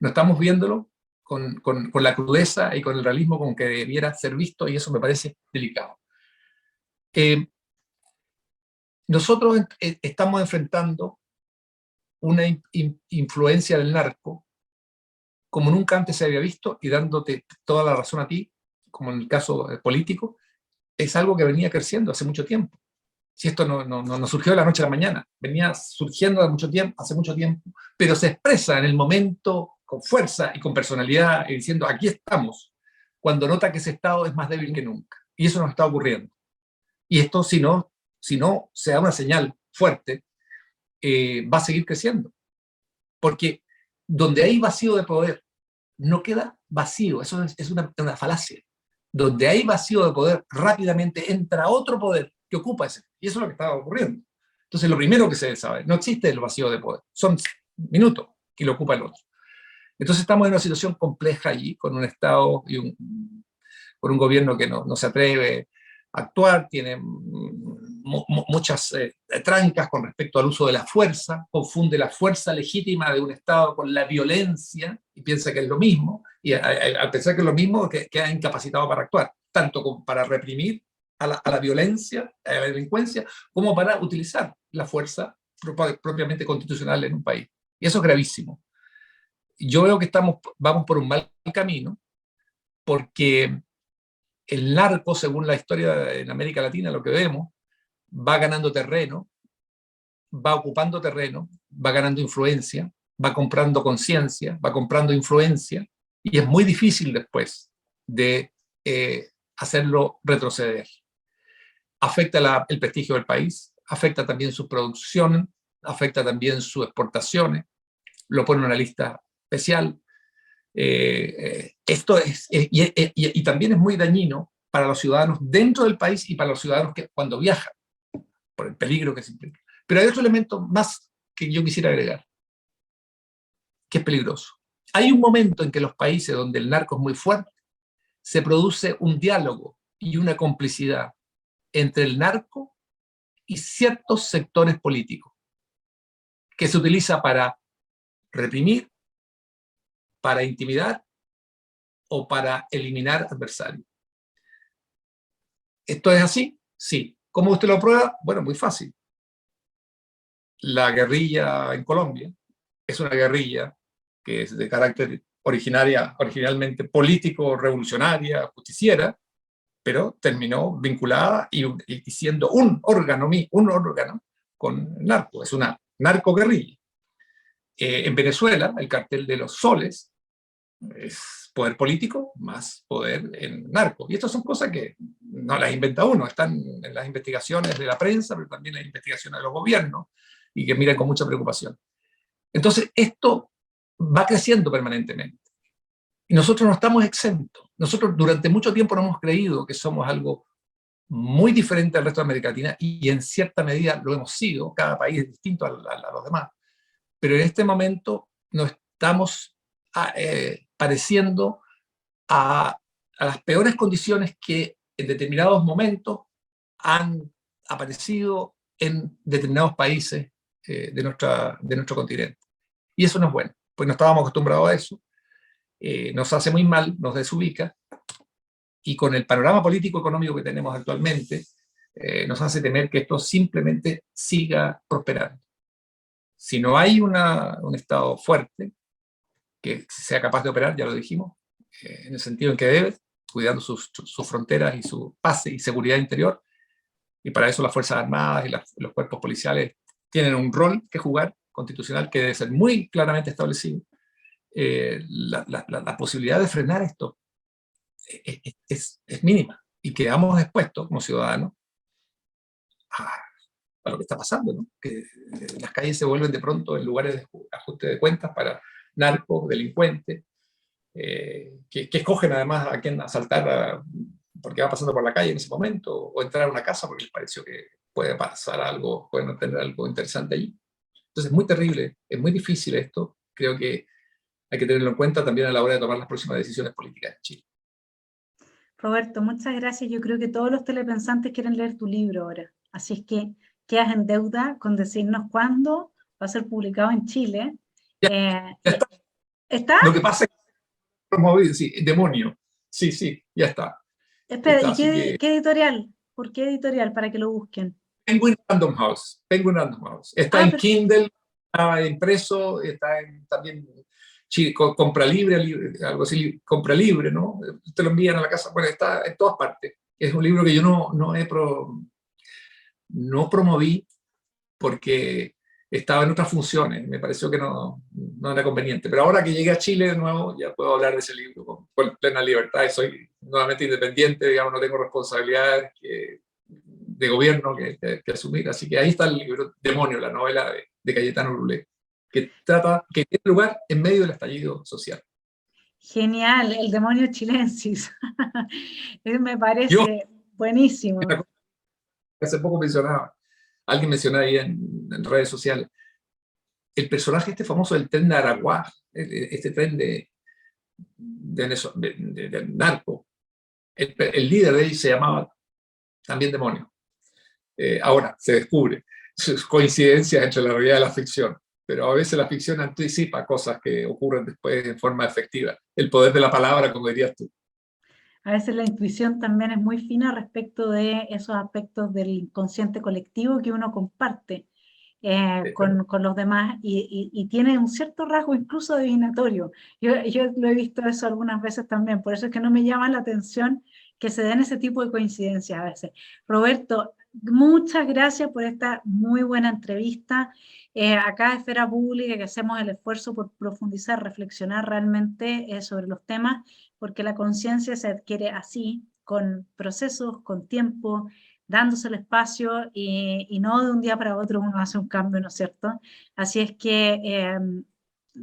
No estamos viéndolo con la crudeza y con el realismo con que debiera ser visto, y eso me parece delicado. Nosotros estamos enfrentando una influencia del narco como nunca antes se había visto, y dándote toda la razón a ti, como en el caso político, es algo que venía creciendo hace mucho tiempo. Si esto no surgió de la noche a la mañana, venía surgiendo hace mucho tiempo, pero se expresa en el momento con fuerza y con personalidad, y diciendo, aquí estamos, cuando nota que ese Estado es más débil que nunca. Y eso nos está ocurriendo. Y esto, si no se da una señal fuerte, va a seguir creciendo. Porque donde hay vacío de poder, no queda vacío, eso es una falacia. Donde hay vacío de poder, rápidamente entra otro poder que ocupa ese. Y eso es lo que estaba ocurriendo. Entonces, lo primero que se sabe, no existe el vacío de poder. Son minutos y lo ocupa el otro. Entonces, estamos en una situación compleja allí, con un Estado y con un gobierno que no se atreve a actuar, tiene muchas trancas con respecto al uso de la fuerza, confunde la fuerza legítima de un Estado con la violencia y piensa que es lo mismo, y al pensar que es lo mismo, queda incapacitado para actuar, tanto como para reprimir a la violencia, a la delincuencia, como para utilizar la fuerza propiamente constitucional en un país. Y eso es gravísimo. Yo veo que vamos por un mal camino, porque el narco, según la historia en América Latina, lo que vemos, va ganando terreno, va ocupando terreno, va ganando influencia, va comprando conciencia, va comprando influencia, y es muy difícil después de hacerlo retroceder. Afecta el prestigio del país, afecta también su producción, afecta también sus exportaciones, lo pone en una lista especial. Esto y también es muy dañino para los ciudadanos dentro del país y para los ciudadanos que cuando viajan, por el peligro que se implica. Pero hay otro elemento más que yo quisiera agregar, que es peligroso. Hay un momento en que los países donde el narco es muy fuerte, se produce un diálogo y una complicidad entre el narco y ciertos sectores políticos, que se utiliza para reprimir, para intimidar o para eliminar adversarios. ¿Esto es así? Sí. ¿Cómo usted lo prueba? Bueno, muy fácil. La guerrilla en Colombia es una guerrilla que es de carácter originalmente político, revolucionaria, justiciera, pero terminó vinculada y siendo un órgano con el narco. Es una narcoguerrilla. En Venezuela, el cartel de los soles es poder político más poder en narco. Y estas son cosas que no las inventa uno, están en las investigaciones de la prensa, pero también en las investigaciones de los gobiernos, y que miran con mucha preocupación. Entonces, esto va creciendo permanentemente. Y nosotros no estamos exentos. Nosotros durante mucho tiempo no hemos creído que somos algo muy diferente al resto de América Latina, y en cierta medida lo hemos sido. Cada país es distinto a los demás. Pero en este momento nos estamos pareciendo a las peores condiciones que en determinados momentos han aparecido en determinados países de nuestro continente. Y eso no es bueno, pues no estábamos acostumbrados a eso. Nos hace muy mal, nos desubica, y con el panorama político-económico que tenemos actualmente, nos hace temer que esto simplemente siga prosperando. Si no hay un Estado fuerte, que sea capaz de operar, ya lo dijimos, en el sentido en que debe, cuidando sus fronteras y su paz y seguridad interior, y para eso las Fuerzas Armadas y los cuerpos policiales tienen un rol que jugar, constitucional, que debe ser muy claramente establecido. La posibilidad de frenar esto es mínima, y quedamos expuestos como ciudadanos a lo que está pasando, ¿no? Que las calles se vuelven de pronto en lugares de ajuste de cuentas para narcos, delincuentes, que escogen además a quién asaltar porque va pasando por la calle en ese momento, o entrar a una casa porque les pareció que puede pasar algo, pueden tener algo interesante allí. Entonces es muy terrible, es muy difícil esto. Creo que hay que tenerlo en cuenta también a la hora de tomar las próximas decisiones políticas en Chile. Roberto, muchas gracias. Yo creo que todos los telepensantes quieren leer tu libro ahora. Así es que quedas en deuda con decirnos cuándo va a ser publicado en Chile. Ya está. ¿Está? Lo que pasa es que promovido, sí, demonio. Sí, ya está. Espera, Está, ¿y qué editorial? ¿Por qué editorial? Para que lo busquen. Penguin Random House. Está en Kindle, está impreso, está también compra libre, algo así, compra libre, ¿no? Te lo envían a la casa, bueno, está en todas partes. Es un libro que yo no promoví porque estaba en otras funciones, me pareció que no era conveniente. Pero ahora que llegué a Chile de nuevo, ya puedo hablar de ese libro con plena libertad, y soy nuevamente independiente, digamos, no tengo responsabilidades de gobierno que asumir. Así que ahí está el libro Demonio, la novela de Cayetano Brulé, que tiene lugar en medio del estallido social. Genial, el demonio chilensis. Me parece buenísimo. Hace poco alguien mencionaba ahí en redes sociales, el personaje este famoso del tren de Araguá, este tren de narco, el líder de él se llamaba también Demonio. Ahora se descubre coincidencias entre la realidad y la ficción, pero a veces la ficción anticipa cosas que ocurren después en forma efectiva. El poder de la palabra, como dirías tú. A veces la intuición también es muy fina respecto de esos aspectos del inconsciente colectivo que uno comparte con los demás, y tiene un cierto rasgo incluso divinatorio. Yo lo he visto eso algunas veces también, por eso es que no me llama la atención que se den ese tipo de coincidencias a veces. Roberto, muchas gracias por esta muy buena entrevista. Acá de Esfera Pública, que hacemos el esfuerzo por profundizar, reflexionar realmente sobre los temas, porque la conciencia se adquiere así, con procesos, con tiempo, dándose el espacio, y no de un día para otro uno hace un cambio, ¿no es cierto? Así es que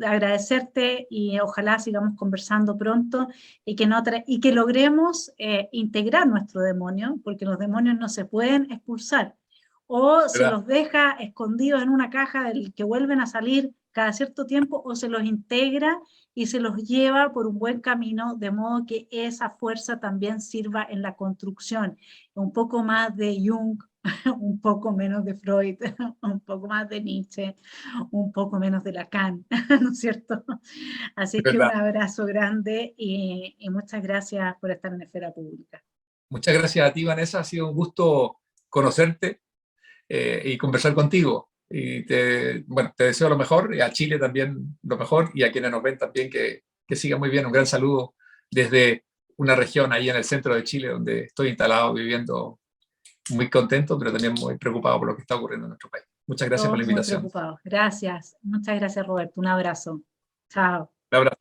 agradecerte, y ojalá sigamos conversando pronto, y que logremos integrar nuestro demonio, porque los demonios no se pueden expulsar, o se los deja escondidos en una caja del que vuelven a salir cada cierto tiempo o se los integra y se los lleva por un buen camino, de modo que esa fuerza también sirva en la construcción. Un poco más de Jung, un poco menos de Freud, un poco más de Nietzsche, un poco menos de Lacan, ¿no es cierto? Así Es que un verdad. abrazo grande y muchas gracias por estar en Esfera Pública. Muchas gracias a ti, Vanessa. Ha sido un gusto conocerte y conversar contigo. Y bueno, te deseo lo mejor, y a Chile también lo mejor, y a quienes nos ven también que siga muy bien. Un gran saludo desde una región ahí en el centro de Chile, donde estoy instalado, viviendo muy contento, pero también muy preocupado por lo que está ocurriendo en nuestro país. Muchas gracias por la Todos muy invitación. preocupados. Gracias. Muchas gracias, Roberto. Un abrazo. Chao. Un abrazo.